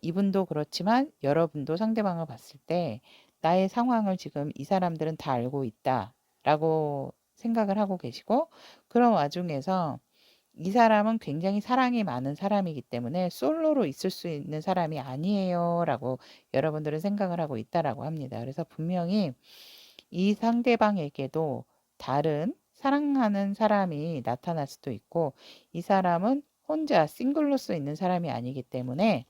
이분도 그렇지만 여러분도 상대방을 봤을 때 나의 상황을 지금 이 사람들은 다 알고 있다라고 생각을 하고 계시고, 그런 와중에서 이 사람은 굉장히 사랑이 많은 사람이기 때문에 솔로로 있을 수 있는 사람이 아니에요 라고 여러분들은 생각을 하고 있다라고 합니다. 그래서 분명히 이 상대방에게도 다른 사랑하는 사람이 나타날 수도 있고, 이 사람은 혼자 싱글로서 있는 사람이 아니기 때문에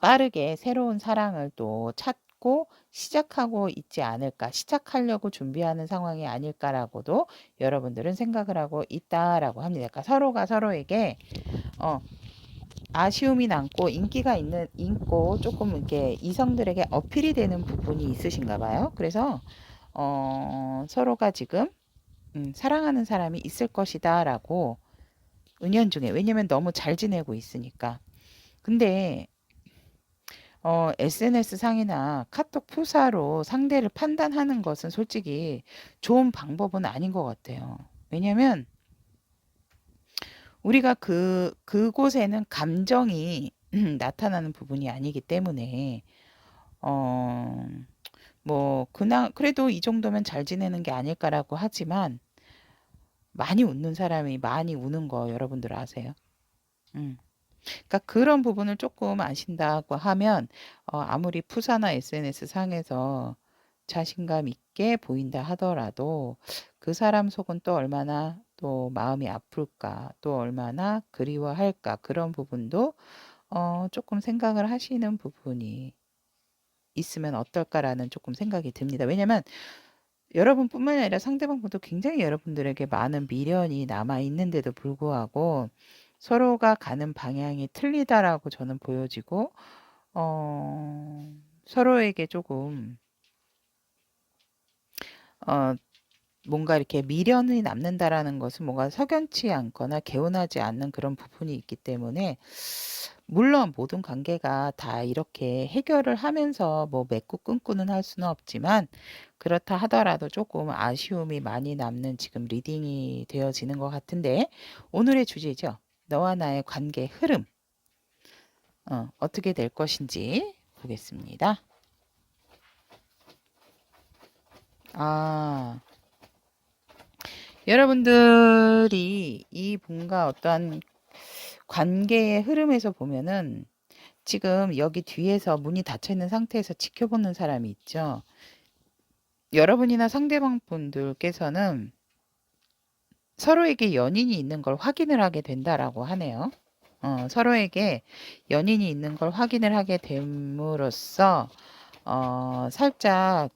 빠르게 새로운 사랑을 또 찾고 시작하고 있지 않을까, 시작하려고 준비하는 상황이 아닐까라고도 여러분들은 생각을 하고 있다라고 합니다. 그러니까 서로가 서로에게 아쉬움이 남고 인기가 있고 조금 이렇게 이성들에게 어필이 되는 부분이 있으신가 봐요. 그래서 서로가 지금 사랑하는 사람이 있을 것이다라고 은연중에, 왜냐면 너무 잘 지내고 있으니까. 근데 SNS 상이나 카톡 프사로 상대를 판단하는 것은 솔직히 좋은 방법은 아닌 것 같아요. 왜냐면 우리가 그곳에는 감정이 나타나는 부분이 아니기 때문에, 어, 그래도 이 정도면 잘 지내는 게 아닐까라고 하지만, 많이 웃는 사람이 많이 우는 거 여러분들 아세요? 음. 그러니까 그런 부분을 조금 아신다고 하면 아무리 푸사나 SNS 상에서 자신감 있게 보인다 하더라도 그 사람 속은 또 얼마나 또 마음이 아플까, 또 얼마나 그리워할까, 그런 부분도 조금 생각을 하시는 부분이 있으면 어떨까라는 조금 생각이 듭니다. 왜냐면 여러분뿐만 아니라 상대방분도 굉장히 여러분들에게 많은 미련이 남아 있는데도 불구하고 서로가 가는 방향이 틀리다라고 저는 보여지고, 서로에게 조금 어, 뭔가 이렇게 미련이 남는다라는 것은 뭔가 석연치 않거나 개운하지 않는 그런 부분이 있기 때문에, 물론 모든 관계가 다 이렇게 해결을 하면서 뭐 맺고 끊고는 할 수는 없지만, 그렇다 하더라도 조금 아쉬움이 많이 남는 지금 리딩이 되어지는 것 같은데, 오늘의 주제죠. 너와 나의 관계 흐름. 어떻게 될 것인지 보겠습니다. 아, 여러분들이 이 뭔가 어떠한 관계의 흐름에서 보면은 지금 여기 뒤에서 문이 닫혀 있는 상태에서 지켜보는 사람이 있죠. 여러분이나 상대방 분들께서는 서로에게 연인이 있는 걸 확인을 하게 된다라고 하네요. 서로에게 연인이 있는 걸 확인을 하게 됨으로써 살짝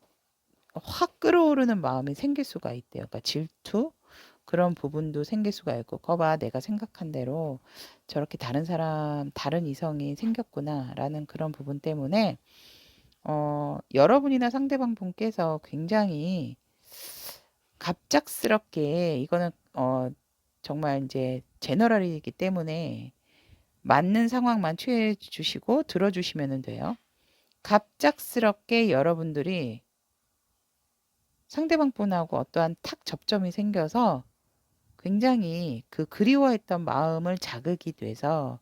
확 끌어오르는 마음이 생길 수가 있대요. 그러니까 질투 그런 부분도 생길 수가 있고, 거봐, 내가 생각한 대로 저렇게 다른 사람, 다른 이성이 생겼구나라는 그런 부분 때문에 여러분이나 상대방 분께서 굉장히 갑작스럽게, 이거는 정말 이제 제너럴이기 때문에 맞는 상황만 취해 주시고 들어주시면 돼요. 갑작스럽게 여러분들이 상대방 분하고 어떠한 탁 접점이 생겨서 굉장히 그 그리워했던 마음을 자극이 돼서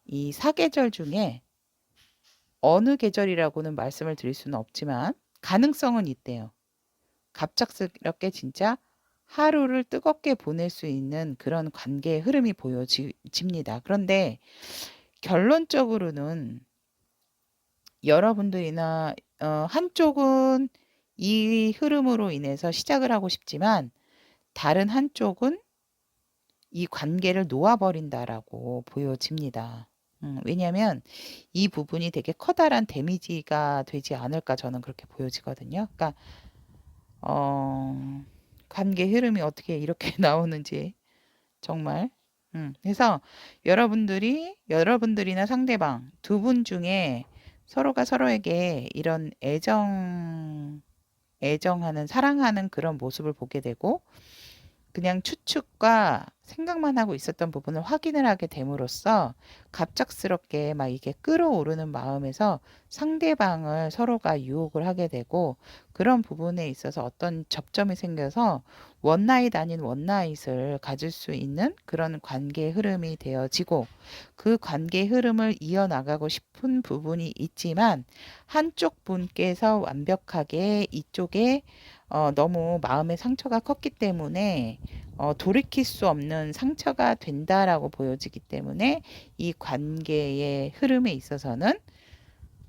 이 사계절 중에 어느 계절이라고는 말씀을 드릴 수는 없지만 가능성은 있대요. 갑작스럽게 진짜 하루를 뜨겁게 보낼 수 있는 그런 관계의 흐름이 보여집니다. 그런데 결론적으로는 여러분들이나 한쪽은 이 흐름으로 인해서 시작을 하고 싶지만, 다른 한쪽은 이 관계를 놓아버린다라고 보여집니다. 왜냐하면 이 부분이 되게 커다란 데미지가 되지 않을까, 저는 그렇게 보여지거든요. 그러니까 관계 흐름이 어떻게 이렇게 나오는지 정말. 그래서 여러분들이나 상대방 두 분 중에 서로가 서로에게 이런 애정하는, 사랑하는 그런 모습을 보게 되고, 그냥 추측과 생각만 하고 있었던 부분을 확인을 하게 됨으로써 갑작스럽게 막 이게 끌어오르는 마음에서 상대방을 서로가 유혹을 하게 되고, 그런 부분에 있어서 어떤 접점이 생겨서 원나잇 아닌 원나잇을 가질 수 있는 그런 관계의 흐름이 되어지고, 그 관계의 흐름을 이어나가고 싶은 부분이 있지만 한쪽 분께서 완벽하게 이쪽에 너무 마음의 상처가 컸기 때문에 돌이킬 수 없는 상처가 된다라고 보여지기 때문에 이 관계의 흐름에 있어서는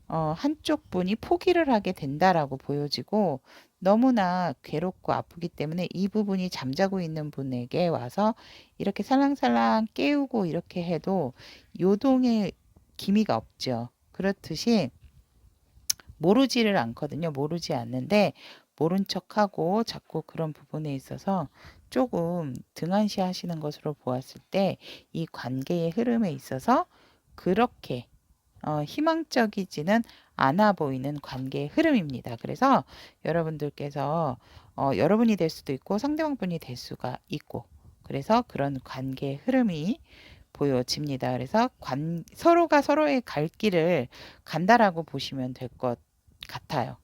한쪽 분이 포기를 하게 된다라고 보여지고, 너무나 괴롭고 아프기 때문에 이 부분이 잠자고 있는 분에게 와서 이렇게 살랑살랑 깨우고 이렇게 해도 요동의 기미가 없죠. 그렇듯이 모르지를 않거든요. 모르지 않는데 모른 척하고 자꾸 그런 부분에 있어서 조금 등한시 하시는 것으로 보았을 때 이 관계의 흐름에 있어서 그렇게 희망적이지는 않아 보이는 관계의 흐름입니다. 그래서 여러분들께서 여러분이 될 수도 있고 상대방분이 될 수가 있고, 그래서 그런 관계의 흐름이 보여집니다. 그래서 서로가 서로의 갈 길을 간다라고 보시면 될 것 같아요.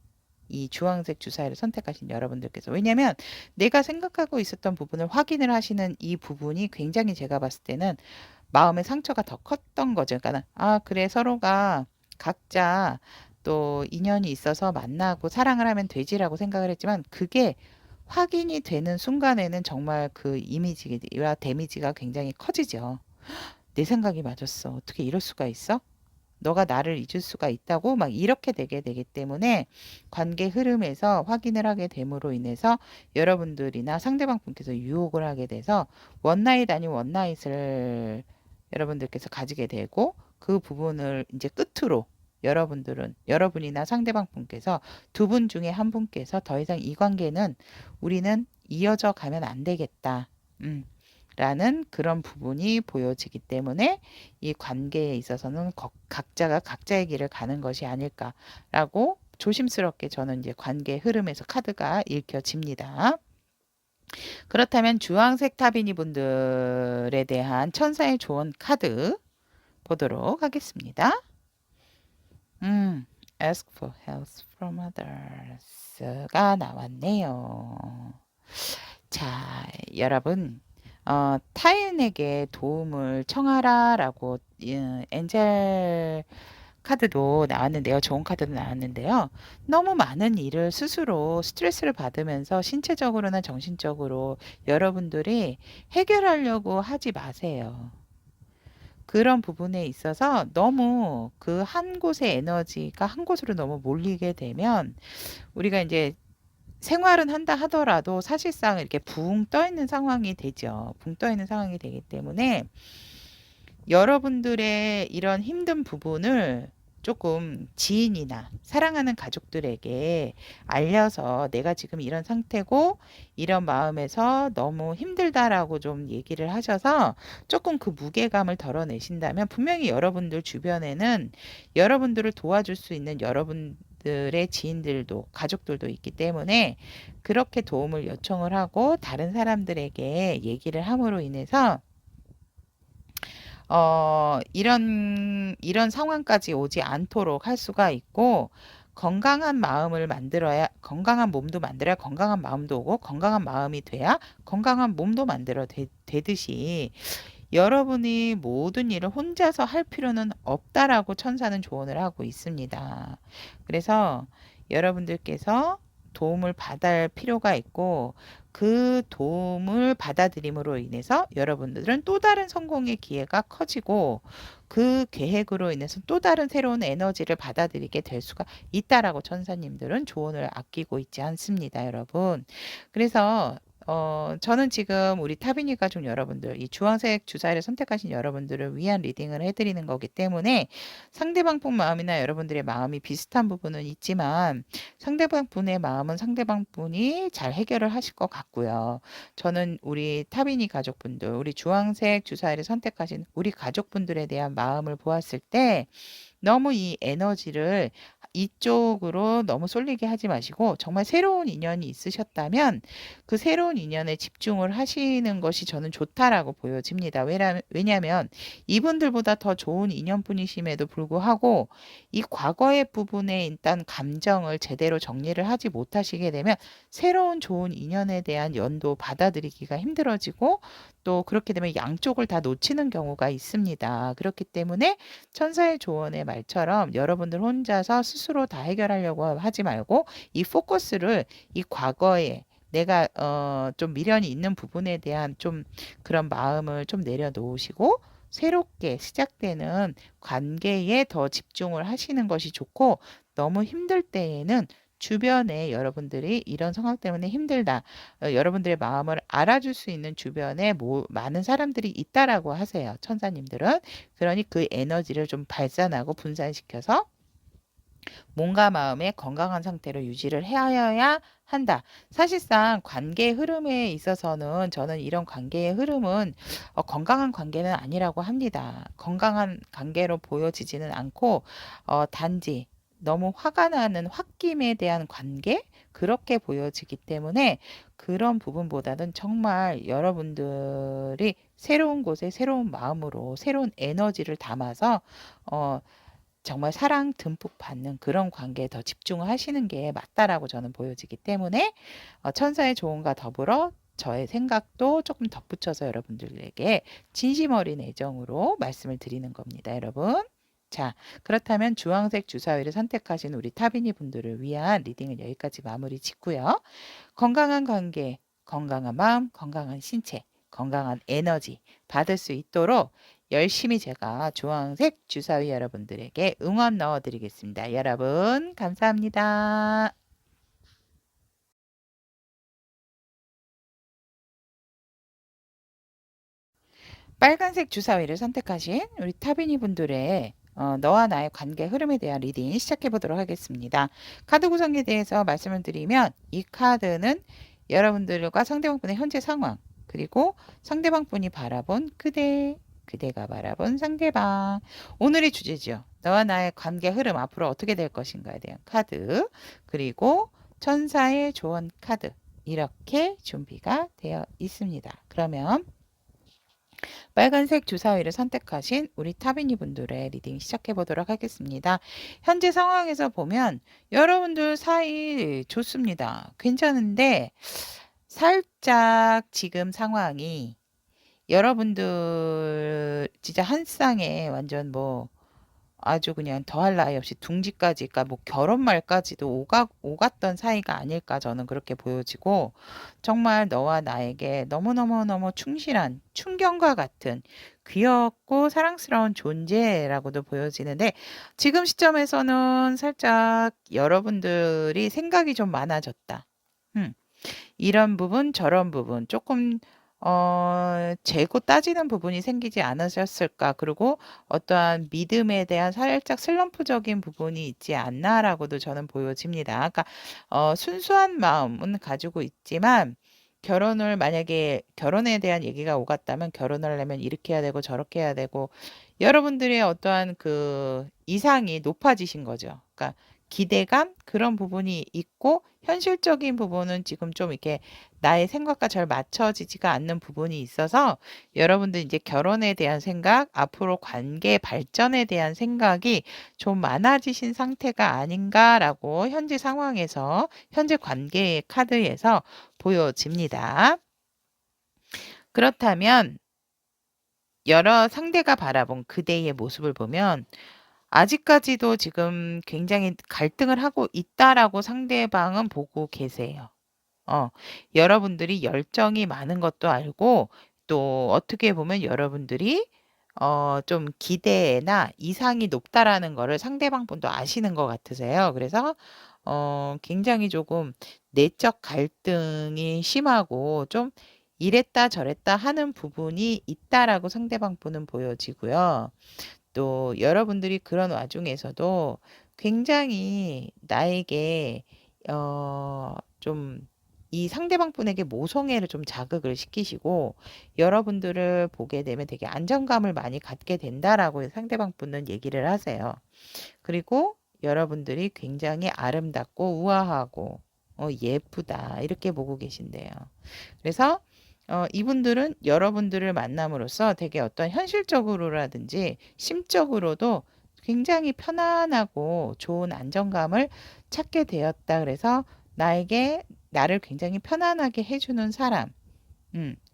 이 주황색 주사위를 선택하신 여러분들께서. 왜냐하면 내가 생각하고 있었던 부분을 확인을 하시는 이 부분이 굉장히, 제가 봤을 때는 마음의 상처가 더 컸던 거죠. 그러니까 그래, 서로가 각자 또 인연이 있어서 만나고 사랑을 하면 되지라고 생각을 했지만, 그게 확인이 되는 순간에는 정말 그 이미지와 데미지가 굉장히 커지죠. 내 생각이 맞았어. 어떻게 이럴 수가 있어? 너가 나를 잊을 수가 있다고 막 이렇게 되게 되기 때문에 관계 흐름에서 확인을 하게 됨으로 인해서 여러분들이나 상대방 분께서 유혹을 하게 돼서 원나잇 아닌 원나잇을 여러분들께서 가지게 되고 그 부분을 이제 끝으로 여러분이나 상대방 분께서 두 분 중에 한 분께서 더 이상 이 관계는 우리는 이어져 가면 안 되겠다. 라는 그런 부분이 보여지기 때문에 이 관계에 있어서는 각자가 각자의 길을 가는 것이 아닐까라고 조심스럽게 저는 이제 관계 흐름에서 카드가 읽혀집니다. 그렇다면 주황색 타비니 분들에 대한 천사의 조언 카드 보도록 하겠습니다. Ask for help from others가 나왔네요. 자, 여러분, 타인에게 도움을 청하라라고 엔젤 카드도 나왔는데요. 좋은 카드도 나왔는데요. 너무 많은 일을 스스로 스트레스를 받으면서 신체적으로나 정신적으로 여러분들이 해결하려고 하지 마세요. 그런 부분에 있어서 너무 그 한 곳의 에너지가 한 곳으로 너무 몰리게 되면 우리가 이제 생활은 한다 하더라도 사실상 이렇게 붕 떠 있는 상황이 되죠. 붕 떠 있는 상황이 되기 때문에 여러분들의 이런 힘든 부분을 조금 지인이나 사랑하는 가족들에게 알려서 내가 지금 이런 상태고 이런 마음에서 너무 힘들다라고 좀 얘기를 하셔서 조금 그 무게감을 덜어내신다면 분명히 여러분들 주변에는 여러분들을 도와줄 수 있는 여러분들의 지인들도 가족들도 있기 때문에 그렇게 도움을 요청을 하고 다른 사람들에게 얘기를 함으로 인해서 이런 상황까지 오지 않도록 할 수가 있고, 건강한 몸도 만들어야 건강한 마음도 오고, 건강한 마음이 돼야 건강한 몸도 되듯이, 여러분이 모든 일을 혼자서 할 필요는 없다라고 천사는 조언을 하고 있습니다. 그래서 여러분들께서 도움을 받을 필요가 있고 그 도움을 받아들임으로 인해서 여러분들은 또 다른 성공의 기회가 커지고 그 계획으로 인해서 또 다른 새로운 에너지를 받아들이게 될 수가 있다라고 천사님들은 조언을 아끼고 있지 않습니다, 여러분. 그래서 저는 지금 우리 타비니 가족 여러분들, 이 주황색 주사위를 선택하신 여러분들을 위한 리딩을 해드리는 거기 때문에 상대방 분 마음이나 여러분들의 마음이 비슷한 부분은 있지만 상대방 분의 마음은 상대방 분이 잘 해결을 하실 것 같고요. 저는 우리 타비니 가족분들, 우리 주황색 주사위를 선택하신 우리 가족분들에 대한 마음을 보았을 때 너무 이 에너지를 이쪽으로 너무 쏠리게 하지 마시고 정말 새로운 인연이 있으셨다면 그 새로운 인연에 집중을 하시는 것이 저는 좋다라고 보여집니다. 왜냐하면 이분들보다 더 좋은 인연분이심에도 불구하고 이 과거의 부분에 일단 감정을 제대로 정리를 하지 못하시게 되면 새로운 좋은 인연에 대한 연도 받아들이기가 힘들어지고 또 그렇게 되면 양쪽을 다 놓치는 경우가 있습니다. 그렇기 때문에 천사의 조언의 말처럼 여러분들 혼자서 스스로 다 해결하려고 하지 말고 이 포커스를 이 과거에 내가 좀 미련이 있는 부분에 대한 좀 그런 마음을 좀 내려놓으시고 새롭게 시작되는 관계에 더 집중을 하시는 것이 좋고 너무 힘들 때에는 주변에 여러분들이 이런 상황 때문에 힘들다. 여러분들의 마음을 알아줄 수 있는 주변에 많은 사람들이 있다라고 하세요. 천사님들은. 그러니 그 에너지를 좀 발산하고 분산시켜서 몸과 마음의 건강한 상태로 유지를 해야 한다. 사실상 관계의 흐름에 있어서는 저는 이런 관계의 흐름은 건강한 관계는 아니라고 합니다. 건강한 관계로 보여지지는 않고 단지 너무 화가 나는 홧김에 대한 관계? 그렇게 보여지기 때문에 그런 부분보다는 정말 여러분들이 새로운 곳에 새로운 마음으로 새로운 에너지를 담아서 어, 정말 사랑 듬뿍 받는 그런 관계에 더 집중을 하시는 게 맞다라고 저는 보여지기 때문에 천사의 조언과 더불어 저의 생각도 조금 덧붙여서 여러분들에게 진심 어린 애정으로 말씀을 드리는 겁니다, 여러분. 자, 그렇다면 주황색 주사위를 선택하신 우리 타비니 분들을 위한 리딩은 여기까지 마무리 짓고요. 건강한 관계, 건강한 마음, 건강한 신체, 건강한 에너지 받을 수 있도록 열심히 제가 주황색 주사위 여러분들에게 응원 넣어드리겠습니다. 여러분 감사합니다. 빨간색 주사위를 선택하신 우리 타비니 분들의 너와 나의 관계 흐름에 대한 리딩 시작해 보도록 하겠습니다. 카드 구성에 대해서 말씀을 드리면 이 카드는 여러분들과 상대방분의 현재 상황 그리고 상대방분이 바라본 그대가 바라본 상대방 오늘의 주제죠. 너와 나의 관계 흐름 앞으로 어떻게 될 것인가에 대한 카드 그리고 천사의 조언 카드 이렇게 준비가 되어 있습니다. 그러면 빨간색 주사위를 선택하신 우리 타비니 분들의 리딩 시작해 보도록 하겠습니다. 현재 상황에서 보면 여러분들 사이 좋습니다. 괜찮은데 살짝 지금 상황이 여러분들 진짜 한 쌍에 완전 뭐 아주 그냥 더할 나위 없이 둥지까지, 그러니까 뭐 결혼 말까지도 오갔던 사이가 아닐까 저는 그렇게 보여지고 정말 너와 나에게 너무너무너무 충실한 충경과 같은 귀엽고 사랑스러운 존재라고도 보여지는데 지금 시점에서는 살짝 여러분들이 생각이 좀 많아졌다. 이런 부분 저런 부분 조금 재고 따지는 부분이 생기지 않으셨을까. 그리고 어떠한 믿음에 대한 살짝 슬럼프적인 부분이 있지 않나라고도 저는 보여집니다. 그러니까 순수한 마음은 가지고 있지만 결혼을 만약에 결혼에 대한 얘기가 오갔다면 결혼을 하려면 이렇게 해야 되고 저렇게 해야 되고 여러분들의 어떠한 그 이상이 높아지신 거죠. 그러니까 기대감 그런 부분이 있고 현실적인 부분은 지금 좀 이렇게 나의 생각과 잘 맞춰지지가 않는 부분이 있어서 여러분들 이제 결혼에 대한 생각, 앞으로 관계 발전에 대한 생각이 좀 많아지신 상태가 아닌가라고 현재 상황에서 현재 관계의 카드에서 보여집니다. 그렇다면 여러 상대가 바라본 그대의 모습을 보면 아직까지도 지금 굉장히 갈등을 하고 있다라고 상대방은 보고 계세요. 여러분들이 열정이 많은 것도 알고 또 어떻게 보면 여러분들이 좀 기대나 이상이 높다라는 거를 상대방 분도 아시는 것 같으세요. 그래서 굉장히 조금 내적 갈등이 심하고 좀 이랬다 저랬다 하는 부분이 있다라고 상대방 분은 보여지고요. 또 여러분들이 그런 와중에서도 굉장히 나에게 좀 이 상대방 분에게 모성애를 좀 자극을 시키시고 여러분들을 보게 되면 되게 안정감을 많이 갖게 된다라고 상대방 분은 얘기를 하세요. 그리고 여러분들이 굉장히 아름답고 우아하고 예쁘다 이렇게 보고 계신대요. 그래서 이분들은 여러분들을 만남으로써 되게 어떤 현실적으로라든지 심적으로도 굉장히 편안하고 좋은 안정감을 찾게 되었다. 그래서 나를 굉장히 편안하게 해주는 사람,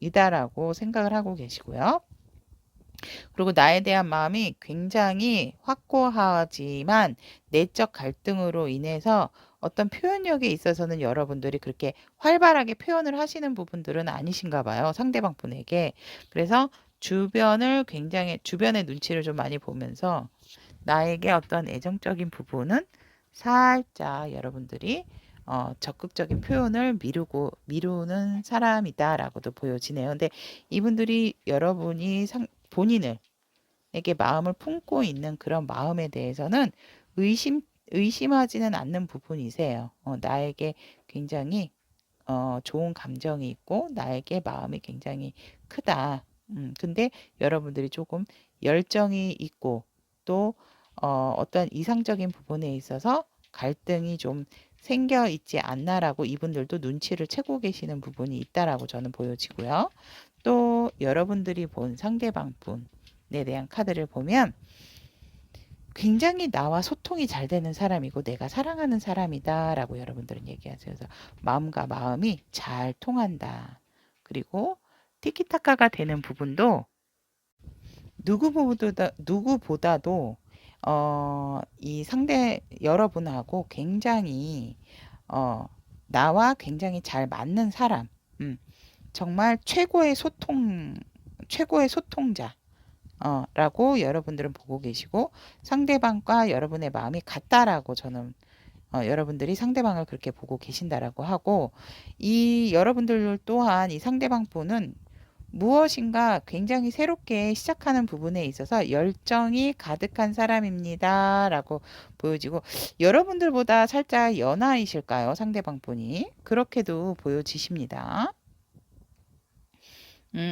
이다라고 생각을 하고 계시고요. 그리고 나에 대한 마음이 굉장히 확고하지만 내적 갈등으로 인해서 어떤 표현력에 있어서는 여러분들이 그렇게 활발하게 표현을 하시는 부분들은 아니신가 봐요. 상대방 분에게. 그래서 주변의 눈치를 좀 많이 보면서 나에게 어떤 애정적인 부분은 살짝 여러분들이 적극적인 표현을 미루는 사람이다라고도 보여지네요. 근데 이분들이 여러분이 본인을 에게 마음을 품고 있는 그런 마음에 대해서는 의심하지는 않는 부분이세요. 나에게 굉장히 좋은 감정이 있고 나에게 마음이 굉장히 크다. 근데 여러분들이 조금 열정이 있고 또 어떤 이상적인 부분에 있어서 갈등이 좀 생겨 있지 않나라고 이분들도 눈치를 채고 계시는 부분이 있다라고 저는 보여지고요. 또 여러분들이 본 상대방 분에 대한 카드를 보면 굉장히 나와 소통이 잘 되는 사람이고 내가 사랑하는 사람이다라고 여러분들은 얘기하세요. 그래서 마음과 마음이 잘 통한다. 그리고 티키타카가 되는 부분도 누구보다도 이 상대 여러분하고 굉장히 나와 굉장히 잘 맞는 사람, 정말 최고의 소통자. 라고 여러분들은 보고 계시고 상대방과 여러분의 마음이 같다라고 저는 여러분들이 상대방을 그렇게 보고 계신다라고 하고 이 여러분들 또한 이 상대방 분은 무엇인가 굉장히 새롭게 시작하는 부분에 있어서 열정이 가득한 사람입니다라고 보여지고 여러분들보다 살짝 연하이실까요? 상대방 분이 그렇게도 보여지십니다.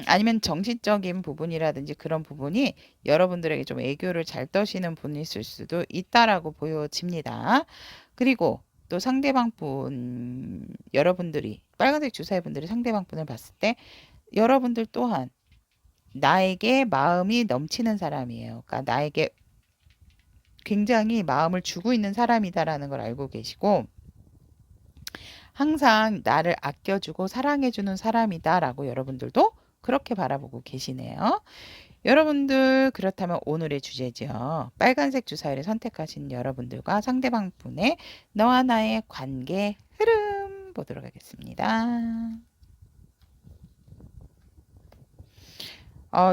아니면 정신적인 부분이라든지 그런 부분이 여러분들에게 좀 애교를 잘 떠시는 분이실 수도 있다라고 보여집니다. 그리고 또 상대방 분, 여러분들이, 빨간색 주사위 분들이 상대방 분을 봤을 때 여러분들 또한 나에게 마음이 넘치는 사람이에요. 그러니까 나에게 굉장히 마음을 주고 있는 사람이다라는 걸 알고 계시고 항상 나를 아껴주고 사랑해주는 사람이다라고 여러분들도 그렇게 바라보고 계시네요. 여러분들 그렇다면 오늘의 주제죠. 빨간색 주사위를 선택하신 여러분들과 상대방 분의 너와 나의 관계 흐름 보도록 하겠습니다.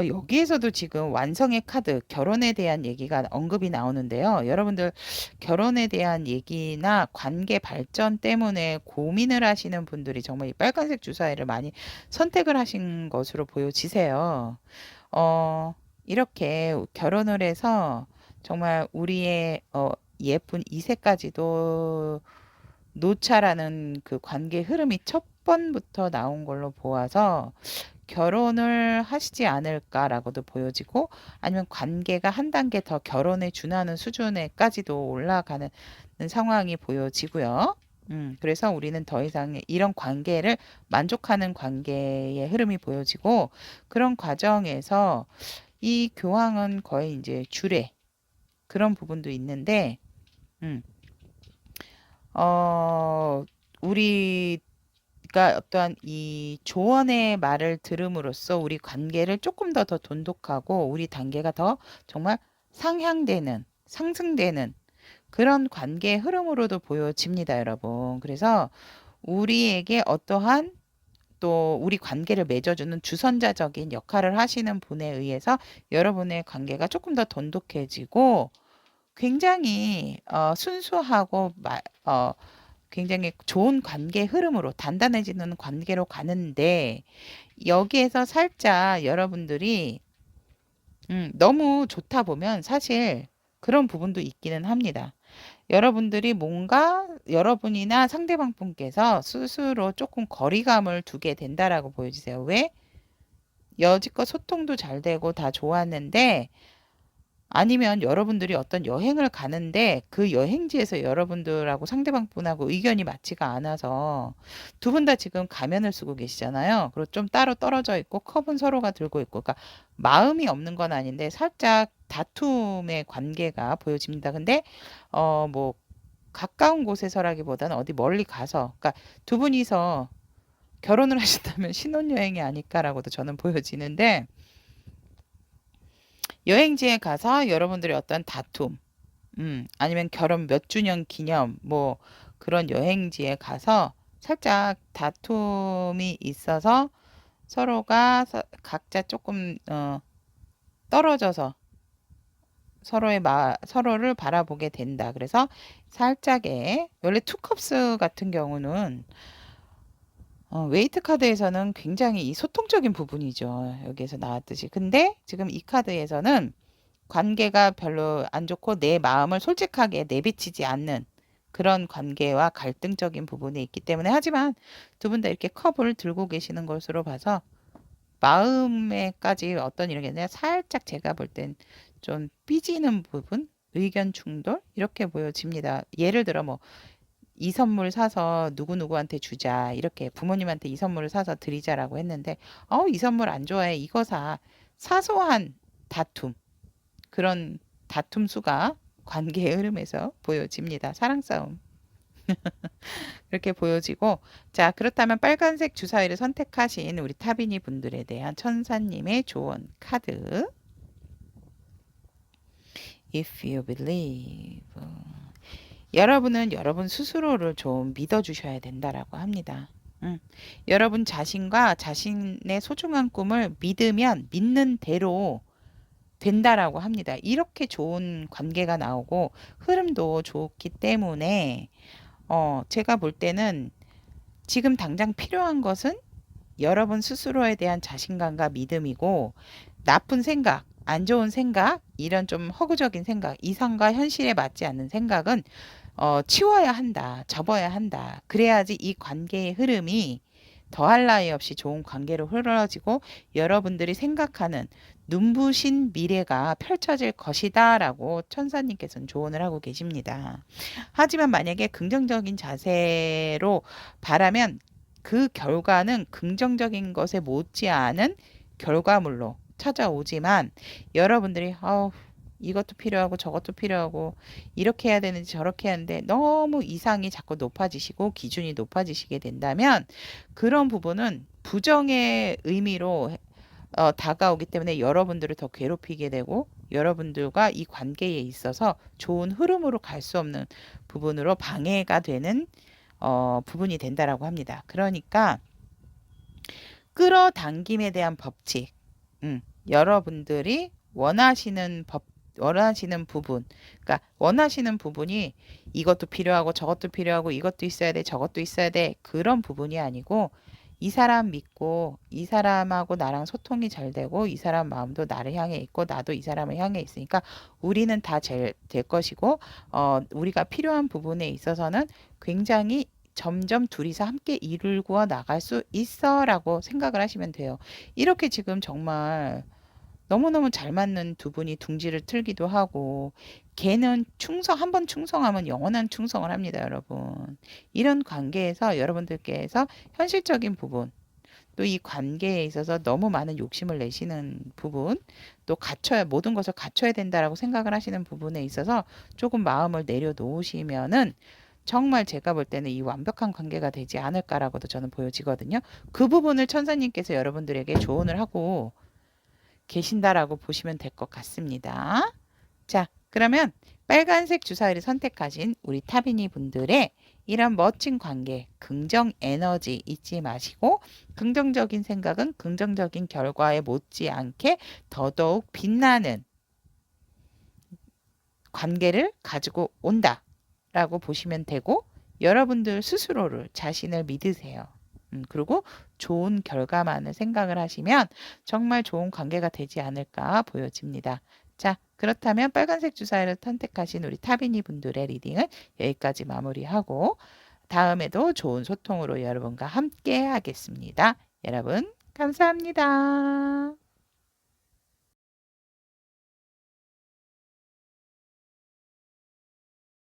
여기에서도 지금 완성의 카드, 결혼에 대한 얘기가 언급이 나오는데요. 여러분들 결혼에 대한 얘기나 관계 발전 때문에 고민을 하시는 분들이 정말 이 빨간색 주사위를 많이 선택을 하신 것으로 보여지세요. 이렇게 결혼을 해서 정말 우리의 예쁜 이세까지도 놓자라는 그 관계 흐름이 첫 번부터 나온 걸로 보아서 결혼을 하시지 않을까라고도 보여지고 아니면 관계가 한 단계 더 결혼에 준하는 수준에까지도 올라가는 상황이 보여지고요. 그래서 우리는 더 이상 이런 관계를 만족하는 관계의 흐름이 보여지고 그런 과정에서 이 교황은 거의 이제 주례 그런 부분도 있는데, 음, 우리가 어떠한 이 조언의 말을 들음으로써 우리 관계를 조금 더 돈독하고 우리 단계가 더 정말 상향되는, 상승되는 그런 관계의 흐름으로도 보여집니다, 여러분. 그래서 우리에게 어떠한 또 우리 관계를 맺어주는 주선자적인 역할을 하시는 분에 의해서 여러분의 관계가 조금 더 돈독해지고 굉장히 순수하고 굉장히 좋은 관계 흐름으로 단단해지는 관계로 가는데 여기에서 살짝 여러분들이 너무 좋다 보면 사실 그런 부분도 있기는 합니다. 여러분들이 뭔가 여러분이나 상대방 분께서 스스로 조금 거리감을 두게 된다라고 보여주세요. 왜? 여지껏 소통도 잘 되고 다 좋았는데 아니면 여러분들이 어떤 여행을 가는데 그 여행지에서 여러분들하고 상대방 분하고 의견이 맞지가 않아서 두 분 다 지금 가면을 쓰고 계시잖아요. 그리고 좀 따로 떨어져 있고 컵은 서로가 들고 있고 그러니까 마음이 없는 건 아닌데 살짝 다툼의 관계가 보여집니다. 근데 뭐 가까운 곳에서라기보다는 어디 멀리 가서 그러니까 두 분이서 결혼을 하신다면 신혼여행이 아닐까라고도 저는 보여지는데 여행지에 가서 여러분들의 어떤 다툼, 아니면 결혼 몇 주년 기념, 뭐 그런 여행지에 가서 살짝 다툼이 있어서 서로가 각자 조금 떨어져서 서로를 바라보게 된다. 그래서 살짝의 원래 투컵스 같은 경우는 웨이트 카드에서는 굉장히 이 소통적인 부분이죠. 여기에서 나왔듯이. 근데 지금 이 카드에서는 관계가 별로 안 좋고 내 마음을 솔직하게 내비치지 않는 그런 관계와 갈등적인 부분이 있기 때문에 하지만 두 분 다 이렇게 컵을 들고 계시는 것으로 봐서 마음에까지 어떤 이런 게 아니라 살짝 제가 볼 땐 좀 삐지는 부분, 의견 충돌 이렇게 보여집니다. 예를 들어 뭐 이 선물 사서 누구누구한테 주자. 이렇게 부모님한테 이 선물을 사서 드리자라고 했는데, 이 선물 안 좋아해. 이거 사. 사소한 다툼. 그런 다툼 수가 관계의 흐름에서 보여집니다. 사랑 싸움. 이렇게 보여지고, 자, 그렇다면 빨간색 주사위를 선택하신 우리 타비니 분들에 대한 천사님의 조언 카드. If you believe. 여러분은 여러분 스스로를 좀 믿어주셔야 된다라고 합니다. 여러분 자신과 자신의 소중한 꿈을 믿으면 믿는 대로 된다라고 합니다. 이렇게 좋은 관계가 나오고 흐름도 좋기 때문에 제가 볼 때는 지금 당장 필요한 것은 여러분 스스로에 대한 자신감과 믿음이고 나쁜 생각, 안 좋은 생각, 이런 좀 허구적인 생각, 이상과 현실에 맞지 않는 생각은 치워야 한다, 접어야 한다. 그래야지 이 관계의 흐름이 더할 나위 없이 좋은 관계로 흐러지고 여러분들이 생각하는 눈부신 미래가 펼쳐질 것이다 라고 천사님께서는 조언을 하고 계십니다. 하지만 만약에 긍정적인 자세로 바라면 그 결과는 긍정적인 것에 못지않은 결과물로 찾아오지만 여러분들이 이것도 필요하고 저것도 필요하고 이렇게 해야 되는지 저렇게 하는데 너무 이상이 자꾸 높아지시고 기준이 높아지시게 된다면 그런 부분은 부정의 의미로 다가오기 때문에 여러분들을 더 괴롭히게 되고 여러분들과 이 관계에 있어서 좋은 흐름으로 갈 수 없는 부분으로 방해가 되는 부분이 된다라고 합니다. 그러니까 끌어당김에 대한 법칙, 여러분들이 원하시는 부분, 그러니까 원하시는 부분이 이것도 필요하고 저것도 필요하고 이것도 있어야 돼, 저것도 있어야 돼, 그런 부분이 아니고 이 사람 믿고 이 사람하고 나랑 소통이 잘 되고 이 사람 마음도 나를 향해 있고 나도 이 사람을 향해 있으니까 우리는 다 잘 될 것이고 우리가 필요한 부분에 있어서는 굉장히 점점 둘이서 함께 이루고 나갈 수 있어라고 생각을 하시면 돼요. 이렇게 지금 정말 너무너무 잘 맞는 두 분이 둥지를 틀기도 하고 걔는 한번 충성하면 영원한 충성을 합니다, 여러분. 이런 관계에서 여러분들께서 현실적인 부분 또 이 관계에 있어서 너무 많은 욕심을 내시는 부분 또 모든 것을 갖춰야 된다라고 생각을 하시는 부분에 있어서 조금 마음을 내려놓으시면은 정말 제가 볼 때는 이 완벽한 관계가 되지 않을까라고도 저는 보여지거든요. 그 부분을 천사님께서 여러분들에게 조언을 하고 계신다라고 보시면 될 것 같습니다. 자, 그러면 빨간색 주사위를 선택하신 우리 타비니 분들의 이런 멋진 관계, 긍정 에너지 잊지 마시고 긍정적인 생각은 긍정적인 결과에 못지않게 더더욱 빛나는 관계를 가지고 온다라고 보시면 되고 여러분들 스스로를 자신을 믿으세요. 그리고 좋은 결과만을 생각을 하시면 정말 좋은 관계가 되지 않을까 보여집니다. 자, 그렇다면 빨간색 주사위를 선택하신 우리 타비니 분들의 리딩은 여기까지 마무리하고 다음에도 좋은 소통으로 여러분과 함께 하겠습니다. 여러분, 감사합니다.